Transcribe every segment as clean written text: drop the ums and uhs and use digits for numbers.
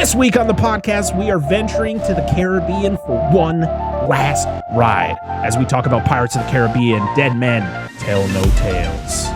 This week on the podcast, we are venturing to the Caribbean for one last ride as we talk about Pirates of the Caribbean, Dead Men Tell No Tales.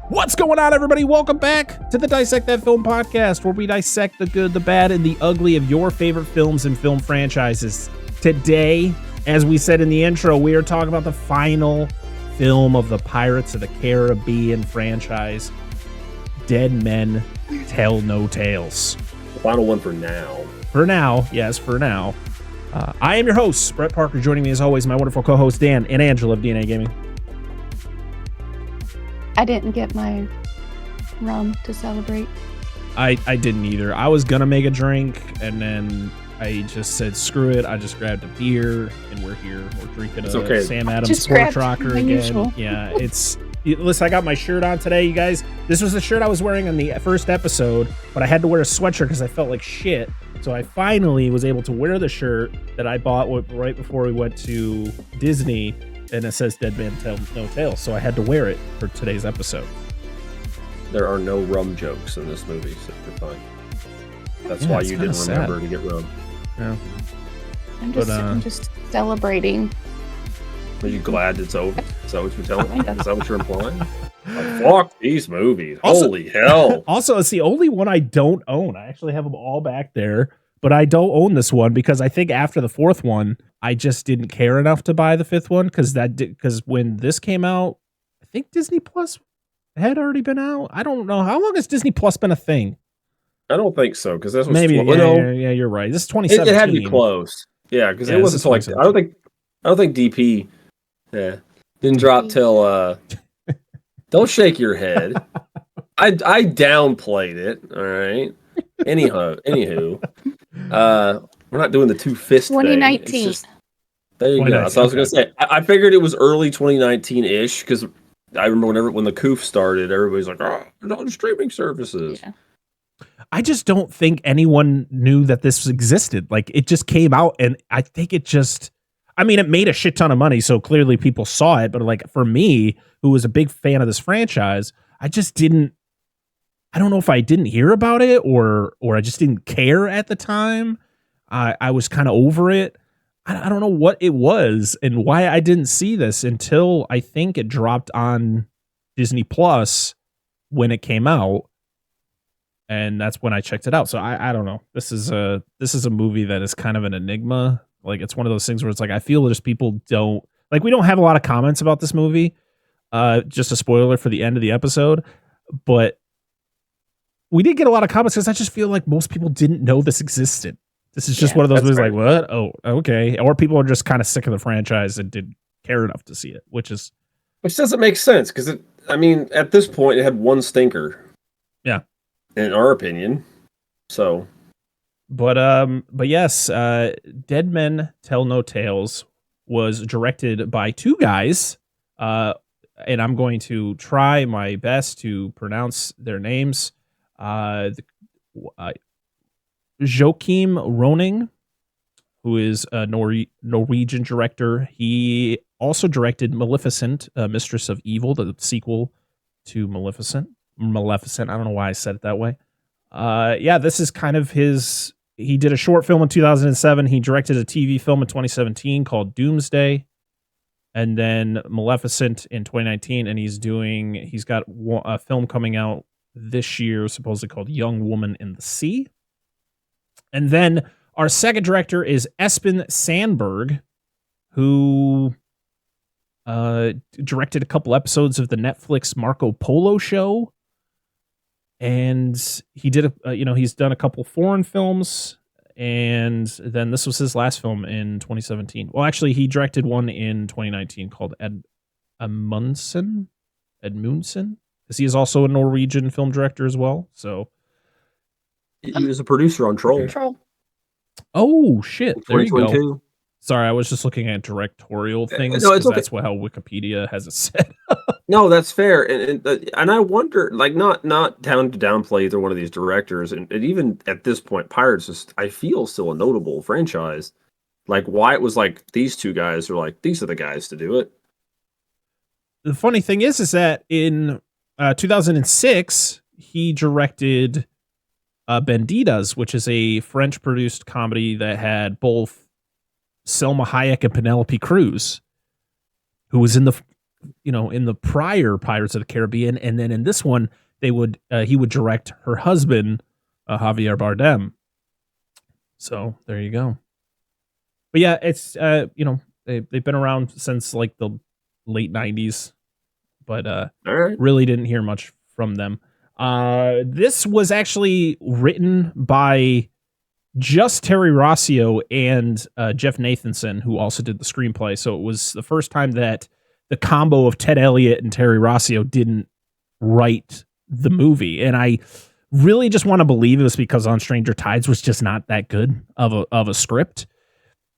What's going on, everybody? Welcome back to the Dissect That Film podcast, where we dissect the good, the bad, and the ugly of your favorite films and film franchises. Today, as we said in the intro, we are talking about the final film of the Pirates of the Caribbean franchise, Dead Men Tell No Tales. The final one for now. For now, yes, for now. I am your host, Brett Parker. Joining me as always, my wonderful co-host Dan and Angela of DNA Gaming. I didn't get my rum to celebrate. I didn't either. I was gonna make a drink, and then I just said, screw it. I just grabbed a beer, and we're here. We're drinking a Sam Adams Porch Rocker again. Usual. Yeah, listen, I got my shirt on today, you guys. This was the shirt I was wearing on the first episode, but I had to wear a sweatshirt because I felt like shit. So I finally was able to wear the shirt that I bought right before we went to Disney, and it says Dead Man Tell No Tales, so I had to wear it for today's episode. There are no rum jokes in this movie, so you're fine. That's why you didn't remember to get rum. Yeah. I'm just celebrating. Are you glad it's over? Is that what you're telling me? Is that what you're implying? Like, fuck these movies. Holy hell. Also, it's the only one I don't own. I actually have them all back there, but I don't own this one because I think after the fourth one, I just didn't care enough to buy the fifth one because when this came out, I think Disney Plus had already been out. I don't know. How long has Disney Plus been a thing? I don't think so, because this was maybe. Yeah, you're right. This is 2017. It had to be close. Yeah, because it wasn't until like I don't think DP didn't drop till. Don't shake your head. I downplayed it. All right. Anywho, we're not doing the two fist 2019. Thing. There you go. So I was gonna say, I figured it was early 2019-ish because I remember when the coof started, everybody's like, "Oh, it's on streaming services." Yeah. I just don't think anyone knew that this existed. Like, it just came out, and I think it made a shit ton of money, so clearly people saw it. But like for me, who was a big fan of this franchise, I don't know if I didn't hear about it or I just didn't care at the time. I was kind of over it. I don't know what it was and why I didn't see this until I think it dropped on Disney Plus when it came out. And that's when I checked it out. So I don't know. This is a movie that is kind of an enigma. Like, it's one of those things where it's like, I feel just people we don't have a lot of comments about this movie. Just a spoiler for the end of the episode, but we did get a lot of comments because I just feel like most people didn't know this existed. This is just one of those movies like, what? Oh, okay. Or people are just kind of sick of the franchise and didn't care enough to see it, which doesn't make sense because at this point it had one stinker. Yeah. In our opinion. So. But yes, Dead Men Tell No Tales was directed by two guys, and I'm going to try my best to pronounce their names. Joachim Rønning, who is a Norwegian director. He also directed Maleficent, Mistress of Evil, the sequel to Maleficent. I don't know why I said it that way. This is kind of his. He did a short film in 2007. He directed a TV film in 2017 called Doomsday, and then Maleficent in 2019. And he's got a film coming out this year, supposedly called Young Woman in the Sea. And then our second director is Espen Sandberg, who directed a couple episodes of the Netflix Marco Polo show. And he did, he's done a couple foreign films, and then this was his last film in 2017. Well, actually, he directed one in 2019 called Edmundsen, because he is also a Norwegian film director as well. So he was a producer on Troll. Oh shit! There you go. Sorry, I was just looking at directorial things. No, it's okay. That's how Wikipedia has it set. No, that's fair, and I wonder, like, not to downplay either one of these directors, and even at this point, Pirates is, I feel, still a notable franchise. Like, why it was like these two guys are like, these are the guys to do it. The funny thing is that in 2006, he directed Bandidas, which is a French-produced comedy that had both Selma Hayek and Penelope Cruz, who was in the prior Pirates of the Caribbean, and then in this one, he would direct her husband, Javier Bardem. So there you go. But yeah, it's they've been around since like the late 90s, but really didn't hear much from them. This was actually written by just Terry Rossio and Jeff Nathanson, who also did the screenplay. So it was the first time that the combo of Ted Elliott and Terry Rossio didn't write the movie. And I really just want to believe it was because On Stranger Tides was just not that good of a script.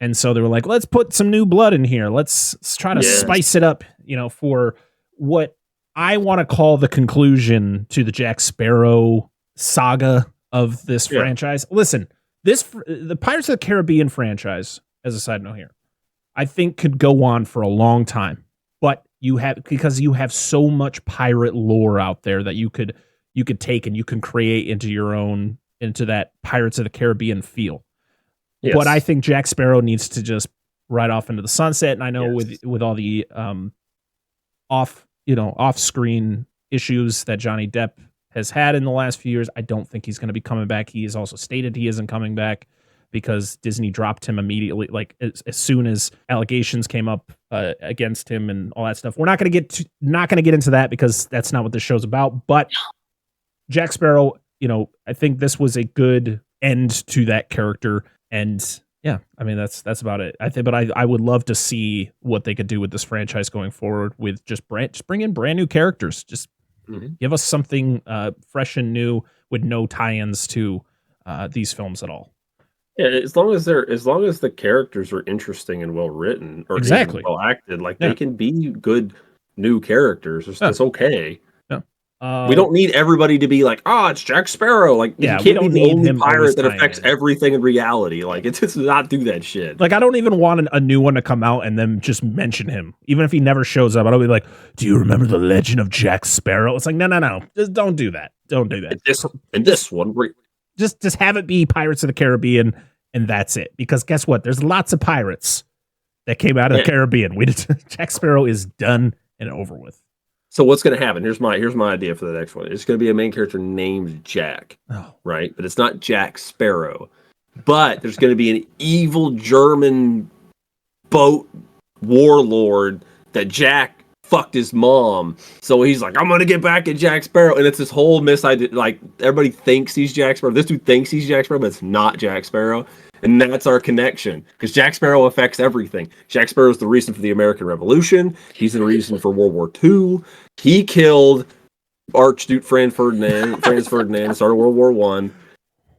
And so they were like, let's put some new blood in here. Let's try to spice it up, for what I want to call the conclusion to the Jack Sparrow saga of this franchise. Listen, the Pirates of the Caribbean franchise, as a side note here, I think could go on for a long time. But because you have so much pirate lore out there that you could take and you can create into that Pirates of the Caribbean feel. Yes. But I think Jack Sparrow needs to just ride off into the sunset. And I know with all the off-screen issues that Johnny Depp has had in the last few years, I don't think he's going to be coming back. He has also stated he isn't coming back because Disney dropped him immediately, like as soon as allegations came up against him and all that stuff. We're not going to get into that because that's not what this show's about. But Jack Sparrow, I think this was a good end to that character. And yeah, I mean, that's about it. But I would love to see what they could do with this franchise going forward with just bring in brand new characters. Just give us something fresh and new with no tie-ins to these films at all. Yeah, as long as the characters are interesting and well written or well acted, like they can be good new characters. It's okay. We don't need everybody to be like, it's Jack Sparrow. Like, you can't be the only pirate that affects everything in reality. Like, it's not do that shit. Like, I don't even want a new one to come out and then just mention him. Even if he never shows up, I don't be like, do you remember the legend of Jack Sparrow? It's like, no. Just don't do that. Don't do that. This one. Just have it be Pirates of the Caribbean, and that's it. Because guess what? There's lots of pirates that came out of the Caribbean. Jack Sparrow is done and over with. So what's going to happen? Here's my idea for the next one. It's going to be a main character named Jack, right? But it's not Jack Sparrow. But there's going to be an evil German boat warlord that Jack fucked his mom. So he's like, I'm going to get back at Jack Sparrow. And it's this whole misidea. Like, everybody thinks he's Jack Sparrow. This dude thinks he's Jack Sparrow, but it's not Jack Sparrow. And that's our connection, because Jack Sparrow affects everything. Jack Sparrow is the reason for the American Revolution. He's the reason for World War II. He killed Archduke Franz Ferdinand, started World War I.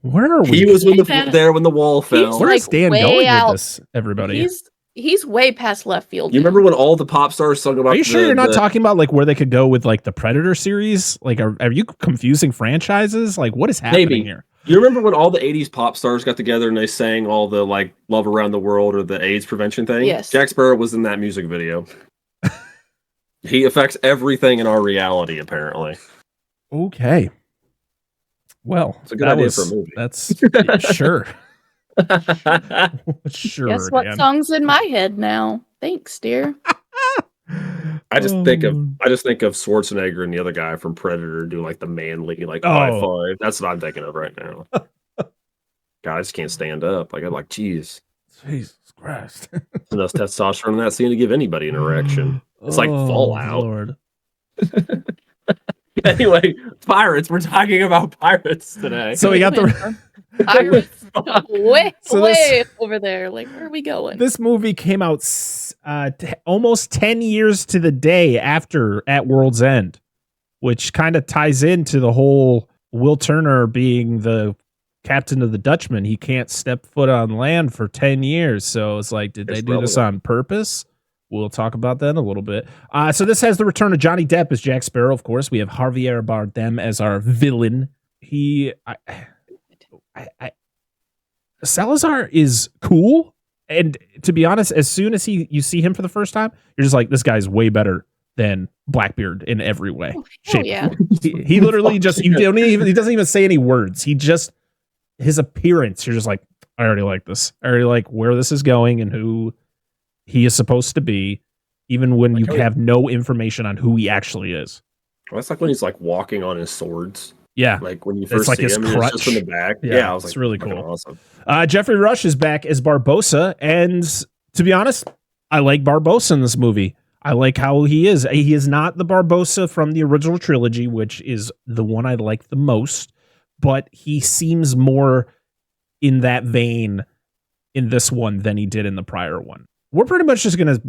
Where are we? He was there when the wall fell. Where's Dan going with this, everybody? He's way past left field. You remember when all the pop stars sung about? Are you sure you're not talking about like where they could go with like the Predator series? Like, are you confusing franchises? Like, what is happening here? You remember when all the 80s pop stars got together and they sang all the like Love Around the World or the AIDS prevention thing? Yes. Jack Sparrow was in that music video. He affects everything in our reality, apparently. Okay. Well, it's a good idea for a movie. That's sure. Sure. Guess what song's in my head now? Thanks, dear. I just think of Schwarzenegger and the other guy from Predator do like the manly high five. That's what I'm thinking of right now. God, I just can't stand up. Like I'm like, geez, Jesus Christ. Enough testosterone in that scene to give anybody an erection. It's like Fallout. Lord. Anyway, pirates. We're talking about pirates today. So we got the Pirates way So way over there. Like, where are we going? This movie came out almost 10 years to the day after At World's End, which kind of ties into the whole Will Turner being the captain of the Dutchman. He can't step foot on land for 10 years. So it's like, did they do this on purpose? We'll talk about that in a little bit. So this has the return of Johnny Depp as Jack Sparrow, of course. We have Javier Bardem as our villain. Salazar is cool. And to be honest, as soon as you see him for the first time, you're just like, this guy's way better than Blackbeard in every way. Oh, yeah. He literally just, he doesn't even say any words. His appearance, you're just like, I already like this. I already like where this is going and who he is supposed to be, even when you have no information on who he actually is. Well, that's like when he's like walking on his swords. Yeah. Like when you first see him, it's just in the back. Yeah, I was it's like, really cool. Awesome. Jeffrey Rush is back as Barbossa. And to be honest, I like Barbossa in this movie. I like how he is. He is not the Barbossa from the original trilogy, which is the one I like the most, but he seems more in that vein in this one than he did in the prior one. We're pretty much just going to,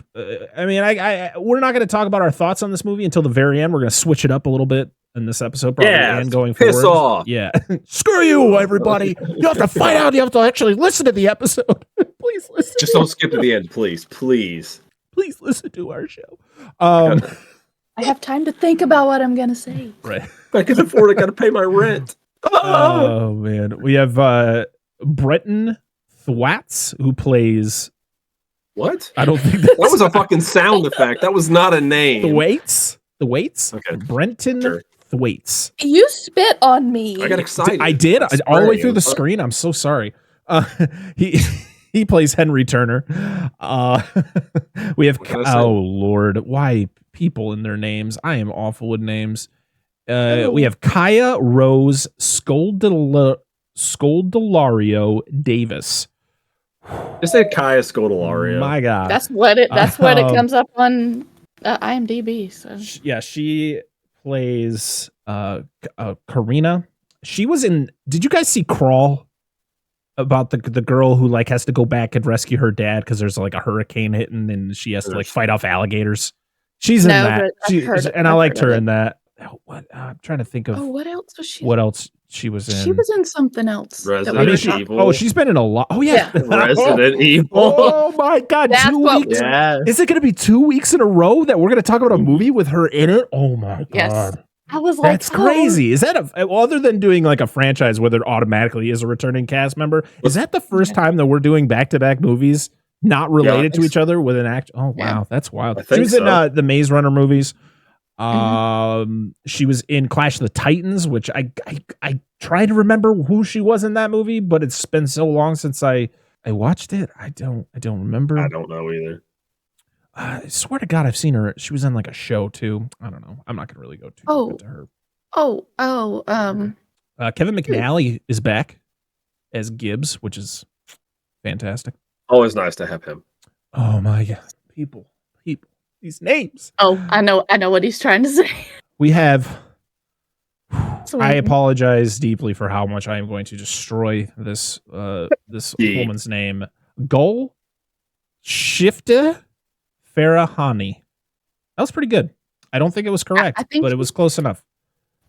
we're not going to talk about our thoughts on this movie until the very end. We're going to switch it up a little bit in this episode, probably, and going forward. Piss off. Yeah. Screw you, everybody. You have to fight out. You have to actually listen to the episode. Please listen. Just don't skip to the end, please. Please listen to our show. I have time to think about what I'm going to say. Right. I can afford it. Got to pay my rent. Oh, man. We have Brenton Thwaites, who plays... What? I don't think that was a fucking sound effect. That was not a name. Thwaites? Okay. Brenton Thwaites. You spit on me. I got excited. I did. All the way through the screen. I'm so sorry. He plays Henry Turner. We have Lord, why people in their names? I am awful with names. We have Kaya Rose Scoldelario Davis. Just say Kaya Scodelario. My God, that's what it comes up on IMDb. So yeah, she plays Karina. She was in. Did you guys see Crawl? About the girl who like has to go back and rescue her dad because there's like a hurricane hitting and she has to like fight off alligators. She's in that. I liked her in that. What I'm trying to think of. Oh, what else was she? What else she was in? She was in something else. Resident Evil. She's been in a lot. Oh yeah, Resident Evil. Oh my God, That's 2 weeks. Yeah. Is it going to be 2 weeks in a row that we're going to talk about a movie with her in it? Oh my God. Yes. I was like, that's crazy. Is that other than doing like a franchise where there automatically is a returning cast member? Is that the first time that we're doing back-to-back movies not related to each other with an act? Oh wow, that's wild. She was in the Maze Runner movies. She was in Clash of the Titans, which I try to remember who she was in that movie, but it's been so long since I watched it. I don't remember. I don't know either. I swear to God, I've seen her. She was in like a show too. I don't know. I'm not gonna really go too deep into her. Kevin McNally is back as Gibbs, which is fantastic. Always nice to have him. Oh my God, people, these names. Oh, I know what he's trying to say. We have. I apologize deeply for how much I am going to destroy this woman's name. Gul Shifta Farahani. That was pretty good. I don't think it was correct, but it was close enough.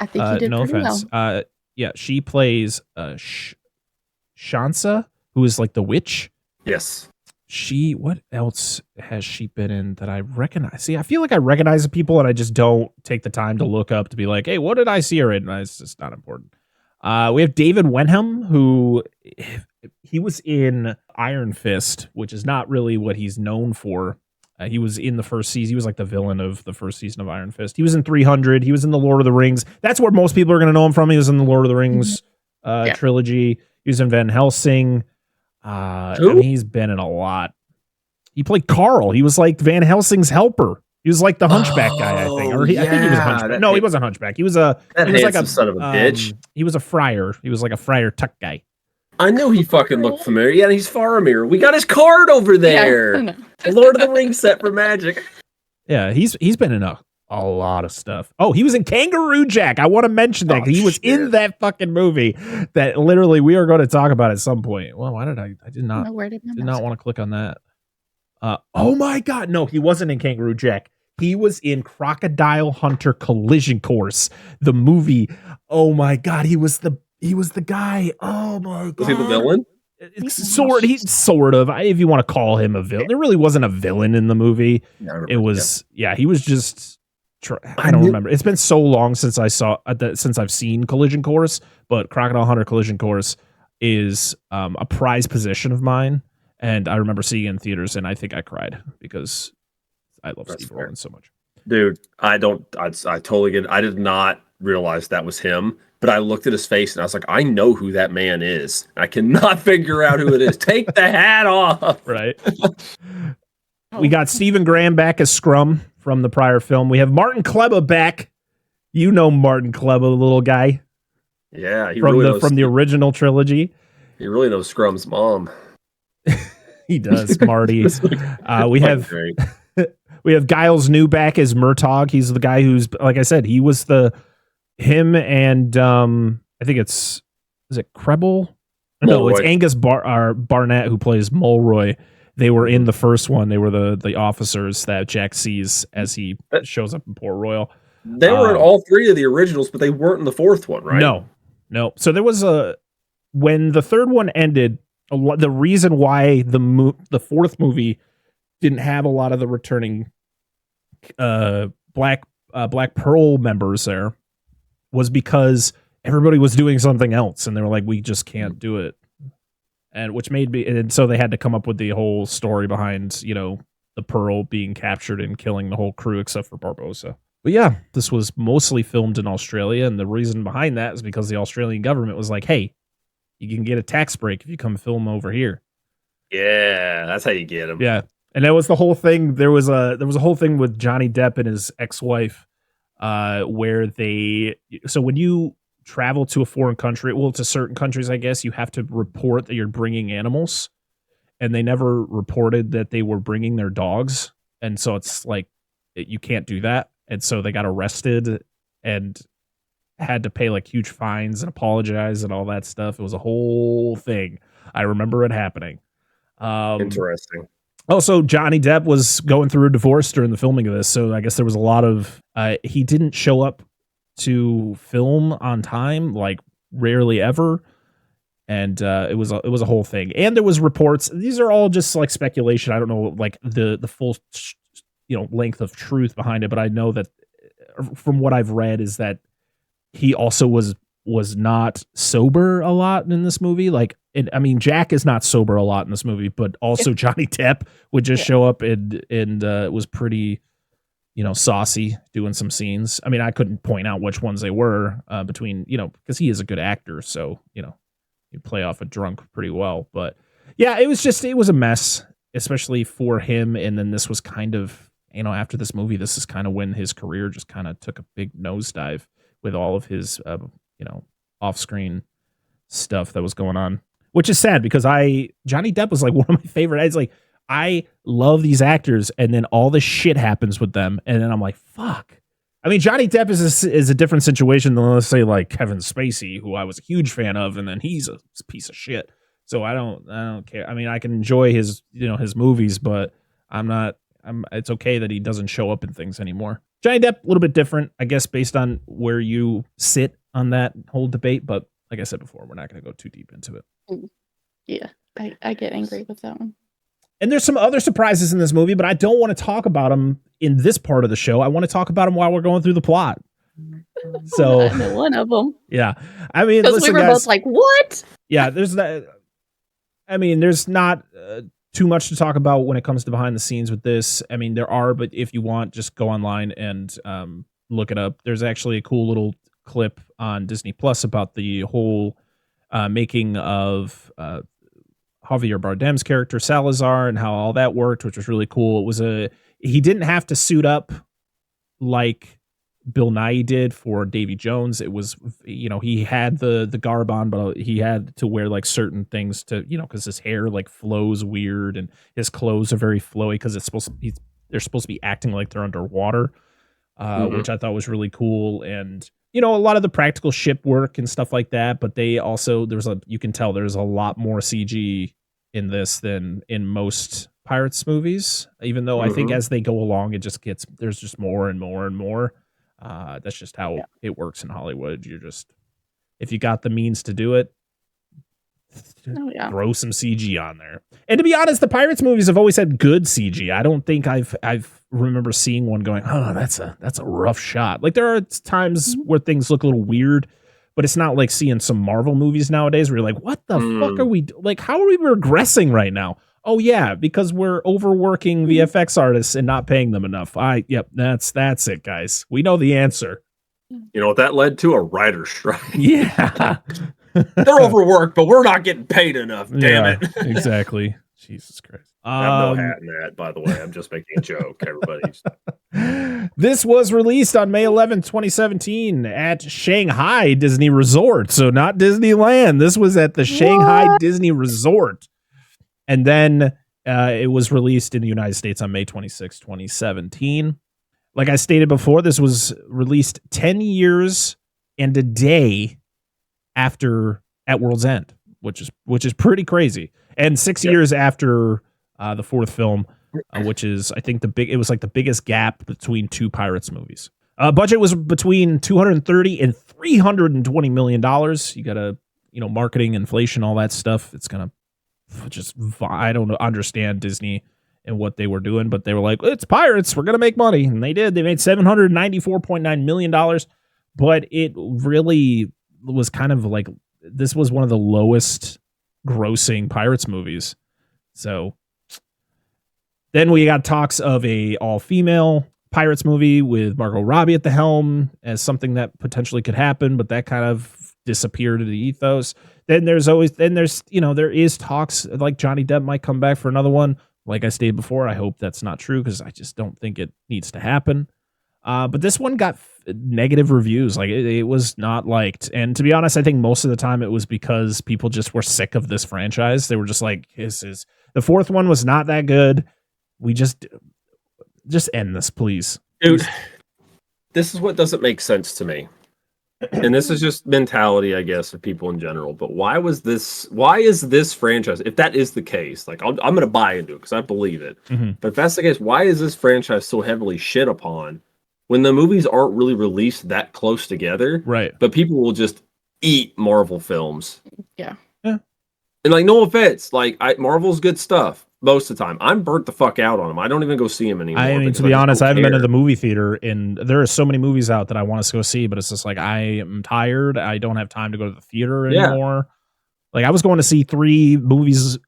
I think you did no pretty offense. well. Yeah, she plays Shansa, who is like the witch. Yes. What else has she been in that I recognize? See, I feel like I recognize the people and I just don't take the time to look up to be like, hey, what did I see her in? It's just not important. We have David Wenham, who he was in Iron Fist, which is not really what he's known for. He was in the first season. He was like the villain of the first season of Iron Fist. He was in 300. He was in the Lord of the Rings. That's where most people are going to know him from. He was in the Lord of the Rings trilogy. He was in Van Helsing. He's been in a lot. He played Carl. He was like Van Helsing's helper. He was like the hunchback guy, I think. I think he was a hunchback. No, he wasn't a hunchback. He was like a son of a bitch. He was a friar. He was like a friar tuck guy. I know he fucking looked familiar. Yeah, he's Faramir. We got his card over there. Yeah, The Lord of the Rings set for Magic. Yeah, he's been in a a lot of stuff. Oh, he was in Kangaroo Jack. I want to mention that. He was in that fucking movie that literally we are going to talk about at some point. Well, why did I did not want to click on that. Oh my God. No, he wasn't in Kangaroo Jack. He was in Crocodile Hunter Collision Course, the movie. Oh my God. He was the guy. Oh my God. Was he the villain? Sort of, if you want to call him a villain. There really wasn't a villain in the movie. He was just, I don't remember. It's been so long since since I've seen Collision Course, but Crocodile Hunter Collision Course is a prized possession of mine. And I remember seeing it in theaters and I think I cried because I love Steve Rollins so much. Dude, I totally get it. I did not realize that was him. But I looked at his face and I was like, I know who that man is. I cannot figure out who it is. Take the hat off. Right. We got Stephen Graham back as Scrum from the prior film. We have Martin Kleba back. You know Martin Kleba, the little guy. Yeah, from the original trilogy. He really knows Scrum's mom. He does, Marty. We have Giles New back as Murtaugh. He's the guy who's, like I said, he was him and I think is it Kreble? No, it's Angus Barnett who plays Mulroy. They were in the first one. They were the officers that Jack sees as he shows up in Port Royal. They were in all three of the originals, but they weren't in the fourth one, right? No. So there was when the third one ended, the reason why the fourth movie didn't have a lot of the returning Black Pearl members there was because everybody was doing something else and they were like, we just can't do it. And so they had to come up with the whole story behind, the Pearl being captured and killing the whole crew except for Barbossa. But yeah, this was mostly filmed in Australia. And the reason behind that is because the Australian government was like, hey, you can get a tax break if you come film over here. Yeah, that's how you get them. Yeah. And that was the whole thing. There was a whole thing with Johnny Depp and his ex-wife, where so when you travel to a foreign country, well, to certain countries, I guess, you have to report that you're bringing animals, and they never reported that they were bringing their dogs. And so it's like, you can't do that. And so they got arrested and had to pay like huge fines and apologize and all that stuff. It was a whole thing. I remember it happening. Interesting. Also, Johnny Depp was going through a divorce during the filming of this, so I guess there was a lot of he didn't show up to film on time, like rarely ever, and it was a whole thing. And there was reports. These are all just like speculation. I don't know like the full length of truth behind it, but I know that from what I've read is that he also was not sober a lot in this movie. Like, Jack is not sober a lot in this movie, but also Johnny Depp would just show up and was pretty, saucy doing some scenes. I mean, I couldn't point out which ones they were between, because he is a good actor. So, you play off a drunk pretty well. But yeah, it was a mess, especially for him. And then this was kind of, after this movie, this is kind of when his career just kind of took a big nosedive with all of his, off-screen stuff that was going on, which is sad because Johnny Depp was like one of my favorite. It's like, I love these actors, and then all this shit happens with them, and then I'm like, fuck. I mean, Johnny Depp is a different situation than, let's say, like Kevin Spacey, who I was a huge fan of, and then he's a piece of shit. So I don't care. I mean, I can enjoy his movies, but it's okay that he doesn't show up in things anymore. Johnny Depp, a little bit different, I guess, based on where you sit on that whole debate. But like I said before, we're not going to go too deep into it. Yeah, I get angry with that one. And there's some other surprises in this movie, but I don't want to talk about them in this part of the show. I want to talk about them while we're going through the plot. So I know one of them. Yeah. I mean, because we were both like, what? Yeah, there's that. I mean, there's not too much to talk about when it comes to behind the scenes with this. I mean, there are, but if you want, just go online and look it up. There's actually a cool little clip on Disney Plus about the whole making of Javier Bardem's character Salazar and how all that worked, which was really cool. He didn't have to suit up like Bill Nighy did for Davy Jones. It was, he had the garb on, but he had to wear like certain things to, because his hair like flows weird and his clothes are very flowy because they're supposed to be acting like they're underwater. which I thought was really cool. And, a lot of the practical ship work and stuff like that. But they also, you can tell there's a lot more CG in this than in most Pirates movies, even though I think as they go along, there's just more and more and more. That's just how it works in Hollywood. If you got the means to do it, throw some CG on there. And to be honest, the Pirates movies have always had good CG. I don't think I've remember seeing one going, oh, that's a rough shot. Like, there are times where things look a little weird, but it's not like seeing some Marvel movies nowadays where you're like, what the fuck are we like? How are we regressing right now? Oh yeah, because we're overworking VFX artists and not paying them enough. That's it, guys. We know the answer. You know what that led to? A writer's strike. Yeah. They're overworked, but we're not getting paid enough. Damn it. Exactly. Jesus Christ. I have no hat in that, by the way. I'm just making a joke, everybody. This was released on May 11th, 2017 at Shanghai Disney Resort. So not Disneyland. This was at the Shanghai Disney Resort. And then it was released in the United States on May 26, 2017. Like I stated before, this was released 10 years and a day after At World's End, which is pretty crazy. And 6 years after the fourth film, which is, I think, it was like the biggest gap between two Pirates movies. Budget was between $230 and $320 million. You got to, marketing, inflation, all that stuff. It's going to I don't understand Disney and what they were doing, but they were like, it's Pirates, we're going to make money. And they did. They made $794.9 million. But it really was kind of like, this was one of the lowest grossing Pirates movies. So then we got talks of a all-female Pirates movie with Margot Robbie at the helm as something that potentially could happen, but that kind of disappeared in the ethos. Then there is talks like Johnny Depp might come back for another one. Like I stated before, I hope that's not true because I just don't think it needs to happen. But this one got negative reviews. Like it was not liked. And to be honest, I think most of the time it was because people just were sick of this franchise. They were just like, the fourth one was not that good. We just end this, please. Dude, this is what doesn't make sense to me. And this is just mentality, I guess, of people in general. But why is this franchise, if that is the case, like I'm going to buy into it because I believe it. But if that's the case, why is this franchise so heavily shit upon when the movies aren't really released that close together? Right. But people will just eat Marvel films. Yeah. And like, no offense, like Marvel's good stuff most of the time. I'm burnt the fuck out on them. I don't even go see them anymore. I mean, to be honest, I haven't been to the movie theater, and there are so many movies out that I want to go see, but it's just like, I am tired. I don't have time to go to the theater anymore. Like I was going to see 3 movies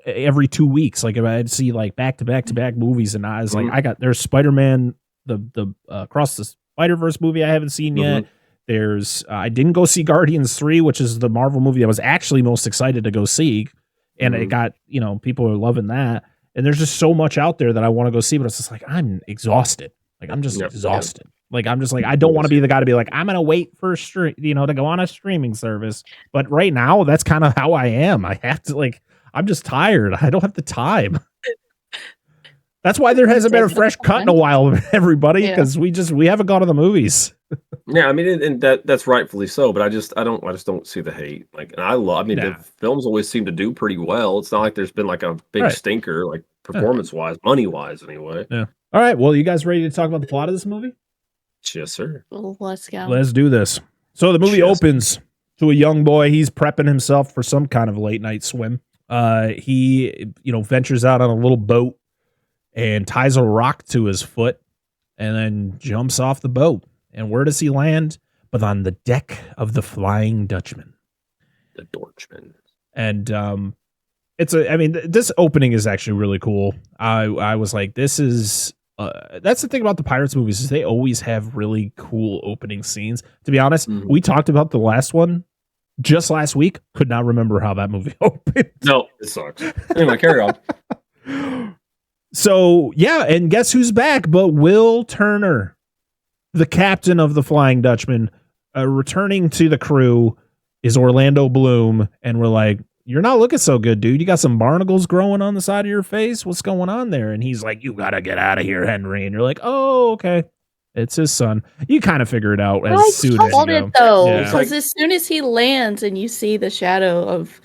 every 2 weeks. Like if I'd see like back to back movies, and I was like, there's Spider-Man, the Across the Spider-Verse movie I haven't seen yet. There's I didn't go see Guardians 3, which is the Marvel movie I was actually most excited to go see. And it got, people are loving that. And there's just so much out there that I want to go see, but it's just like, I'm exhausted. Like, I'm just exhausted. Like, I'm just like, I don't want to be the guy to be like, I'm going to wait for to go on a streaming service. But right now, that's kind of how I am. I have to I'm just tired. I don't have the time. That's why there hasn't been a fresh cut in a while, everybody, because we haven't gone to the movies. Yeah, I mean, and that's rightfully so, but I just don't see the hate. Like, and the films always seem to do pretty well. It's not like there's been like a big stinker, like performance wise, money wise, anyway. Yeah. All right. Well, you guys ready to talk about the plot of this movie? Yes, sir. Let's go. Let's do this. So the movie opens to a young boy. He's prepping himself for some kind of late night swim. He ventures out on a little boat and ties a rock to his foot, and then jumps off the boat. And where does he land? But on the deck of the Flying Dutchman. The Dorchman. And this opening is actually really cool. I was like, this is that's the thing about the Pirates movies, is they always have really cool opening scenes. To be honest, we talked about the last one just last week. Could not remember how that movie opened. No, it sucks. Anyway, carry on. So, yeah, and guess who's back but Will Turner, the captain of the Flying Dutchman. Returning to the crew is Orlando Bloom, and we're like, you're not looking so good, dude. You got some barnacles growing on the side of your face? What's going on there? And he's like, you got to get out of here, Henry. And you're like, oh, okay. It's his son. You kind of figure it out I as soon as called you it know. though, Yeah. because as soon as he lands and you see the shadow of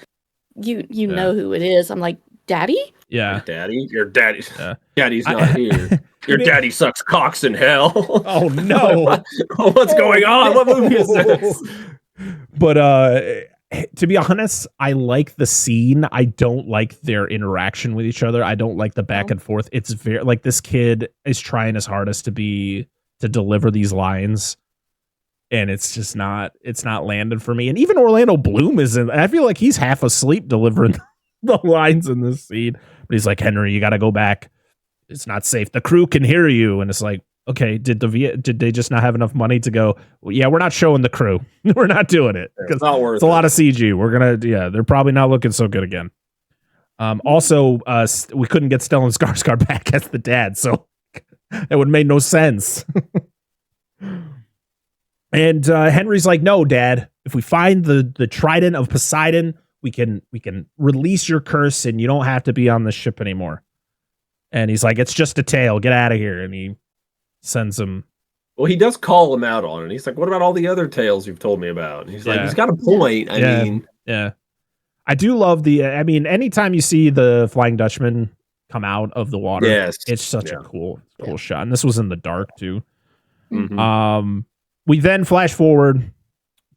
you know who it is. I'm like, Daddy? Yeah. Your daddy's not here. Your daddy sucks cocks in hell. Oh no. What's going on? What movie is this? But to be honest, I like the scene. I don't like their interaction with each other. I don't like the back and forth. It's very like this kid is trying his hardest to deliver these lines, and it's just not landing for me. And even Orlando Bloom isn't. I feel like he's half asleep delivering the lines in this scene. But he's like, Henry, you got to go back. It's not safe. The crew can hear you. And it's like, okay, did they just not have enough money to go? Well, yeah, we're not showing the crew. We're not doing it. It's not worth it. It's a lot of CG. We're gonna, they're probably not looking so good again. Also, we couldn't get Stellan Skarsgård back as the dad, so it would have made no sense. And Henry's like, no, Dad. If we find the trident of Poseidon, we can release your curse, and you don't have to be on the ship anymore. And he's like, it's just a tale. Get out of here. And he sends him. Well, he does call him out on it. He's like, what about all the other tales you've told me about? And he's like, he's got a point. I mean, I do love anytime you see the Flying Dutchman come out of the water, it's such a cool shot. And this was in the dark too. Mm-hmm. We then flash forward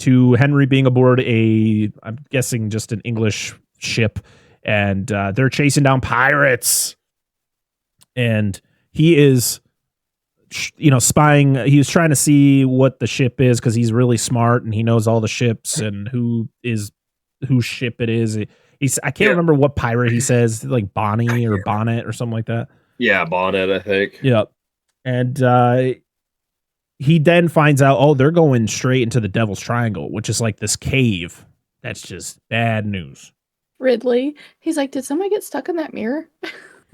to Henry being aboard I'm guessing just an English ship, and they're chasing down pirates. And he is, spying. He was trying to see what the ship is because he's really smart and he knows all the ships and whose ship it is. I can't remember what pirate he says, like Bonnie or Bonnet or something like that. Yeah, Bonnet, I think. Yep. And he then finds out, they're going straight into the Devil's Triangle, which is like this cave. That's just bad news. Ridley, he's like, did somebody get stuck in that mirror?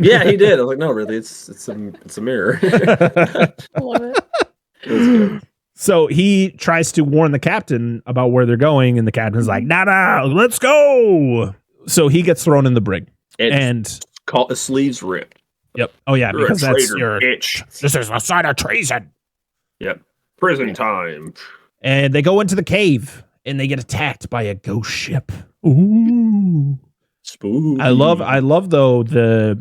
Yeah, he did. I was like, no, really, it's a mirror. I love it. It was good. So he tries to warn the captain about where they're going, and the captain's like, nah, let's go. So he gets thrown in the brig. And called his sleeves ripped. Yep. Oh, yeah, You're because that's your bitch. This is a sign of treason. Yep. Prison time. And they go into the cave, and they get attacked by a ghost ship. Ooh. Spooky. I love though,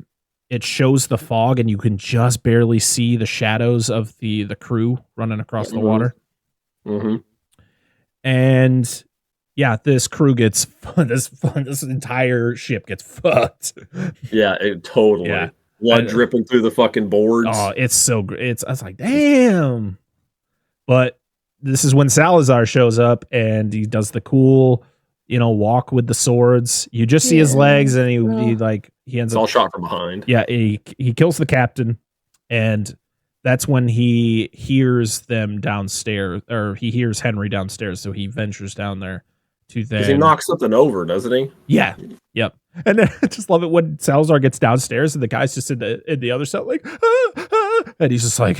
it shows the fog, and you can just barely see the shadows of the crew running across the water. Mm-hmm. And this crew gets this entire ship gets fucked. Yeah, it totally. Yeah. Blood dripping through the fucking boards. Oh, it's so great. I was like, damn. But this is when Salazar shows up, and he does the cool, walk with the swords. You just see his legs, and he ends it's up all shot from behind. Yeah, he kills the captain, and that's when he hears them downstairs, or he hears Henry downstairs, so he ventures down there to them. Because he knocks something over, doesn't he? Yeah. Yep. And then I just love it when Salazar gets downstairs, and the guy's just in the other cell, like, and he's just like,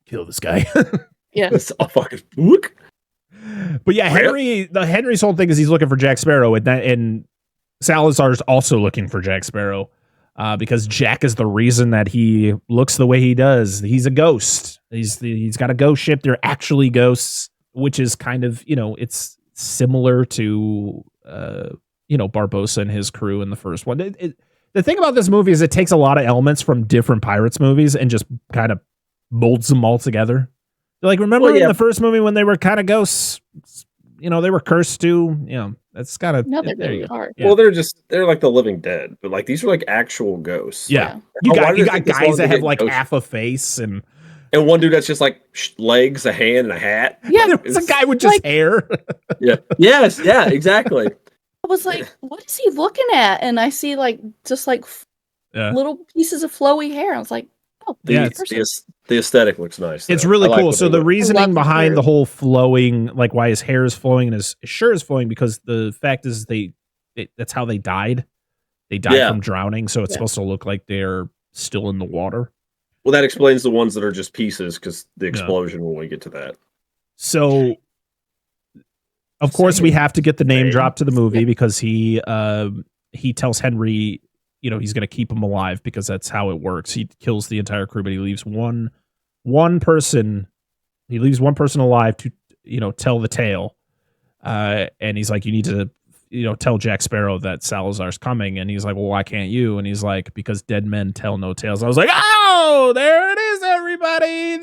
kill this guy. Yeah. It's all fucking whook. But yeah, Henry's whole thing is he's looking for Jack Sparrow, and Salazar's also looking for Jack Sparrow, because Jack is the reason that he looks the way he does. He's a ghost. He's got a ghost ship. They're actually ghosts, which is kind of, it's similar to Barbossa and his crew in the first one. The thing about this movie is it takes a lot of elements from different Pirates movies and just kind of molds them all together. Like, remember in the first movie when they were kind of ghosts, they were cursed too, that's kind of, no, they're very hard. Yeah. Well, they're like the living dead, but like these are like actual ghosts. Yeah. You got guys that have like half a face and one dude that's just like legs, a hand, and a hat. Yeah. There's a guy with just hair. Yeah. Yes. Yeah, exactly. I was like, what is he looking at? And I see little pieces of flowy hair. I was like, the aesthetic looks nice. It's really cool. So the reasoning behind the whole flowing, like why his hair is flowing and his shirt is flowing, because the fact is that's how they died. They died from drowning, so it's supposed to look like they're still in the water. Well, that explains the ones that are just pieces, because the explosion when we get to that. So, of course, we have to get the name drop to the movie because he tells Henry, he's going to keep him alive because that's how it works. He kills the entire crew, but he leaves one one person. He leaves one person alive to, tell the tale. And he's like, you need to, tell Jack Sparrow that Salazar's coming. And he's like, well, why can't you? And he's like, because dead men tell no tales. I was like, oh, there it is, everybody.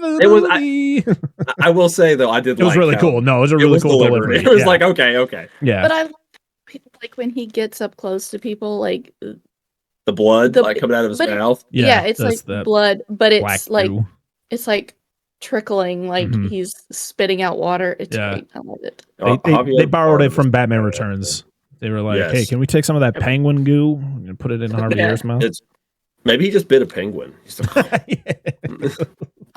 I will say though, I did. It was really cool. No, it was a really cool delivery. It was like, okay. Yeah. But I like when he gets up close to people, like the blood like coming out of his mouth. Yeah, it's like blood, but it's like goo. It's like trickling, like he's spitting out water. It's great. I love it. They borrowed it from Batman Returns. They were like, hey, can we take some of that penguin goo and put it in Javier's mouth? Maybe he just bit a penguin.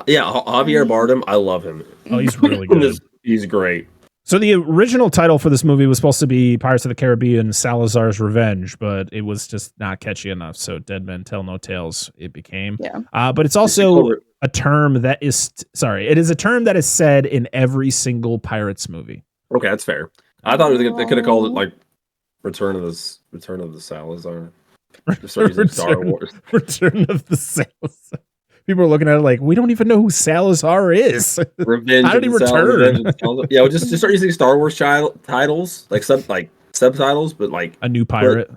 Javier Bardem, I love him. Oh, he's really good. He's great. So the original title for this movie was supposed to be Pirates of the Caribbean: Salazar's Revenge, but it was just not catchy enough. So Dead Men Tell No Tales it became. Yeah. But it's also a term that is it is a term that is said in every single Pirates movie. Okay, that's fair. I thought they could have called it like Return of the Salazar. Star Wars. Return of the Salazar. People are looking at it like, we don't even know who Salazar is. Revenge. How did he return? Yeah, just start using Star Wars titles, like subtitles, but like a new pirate.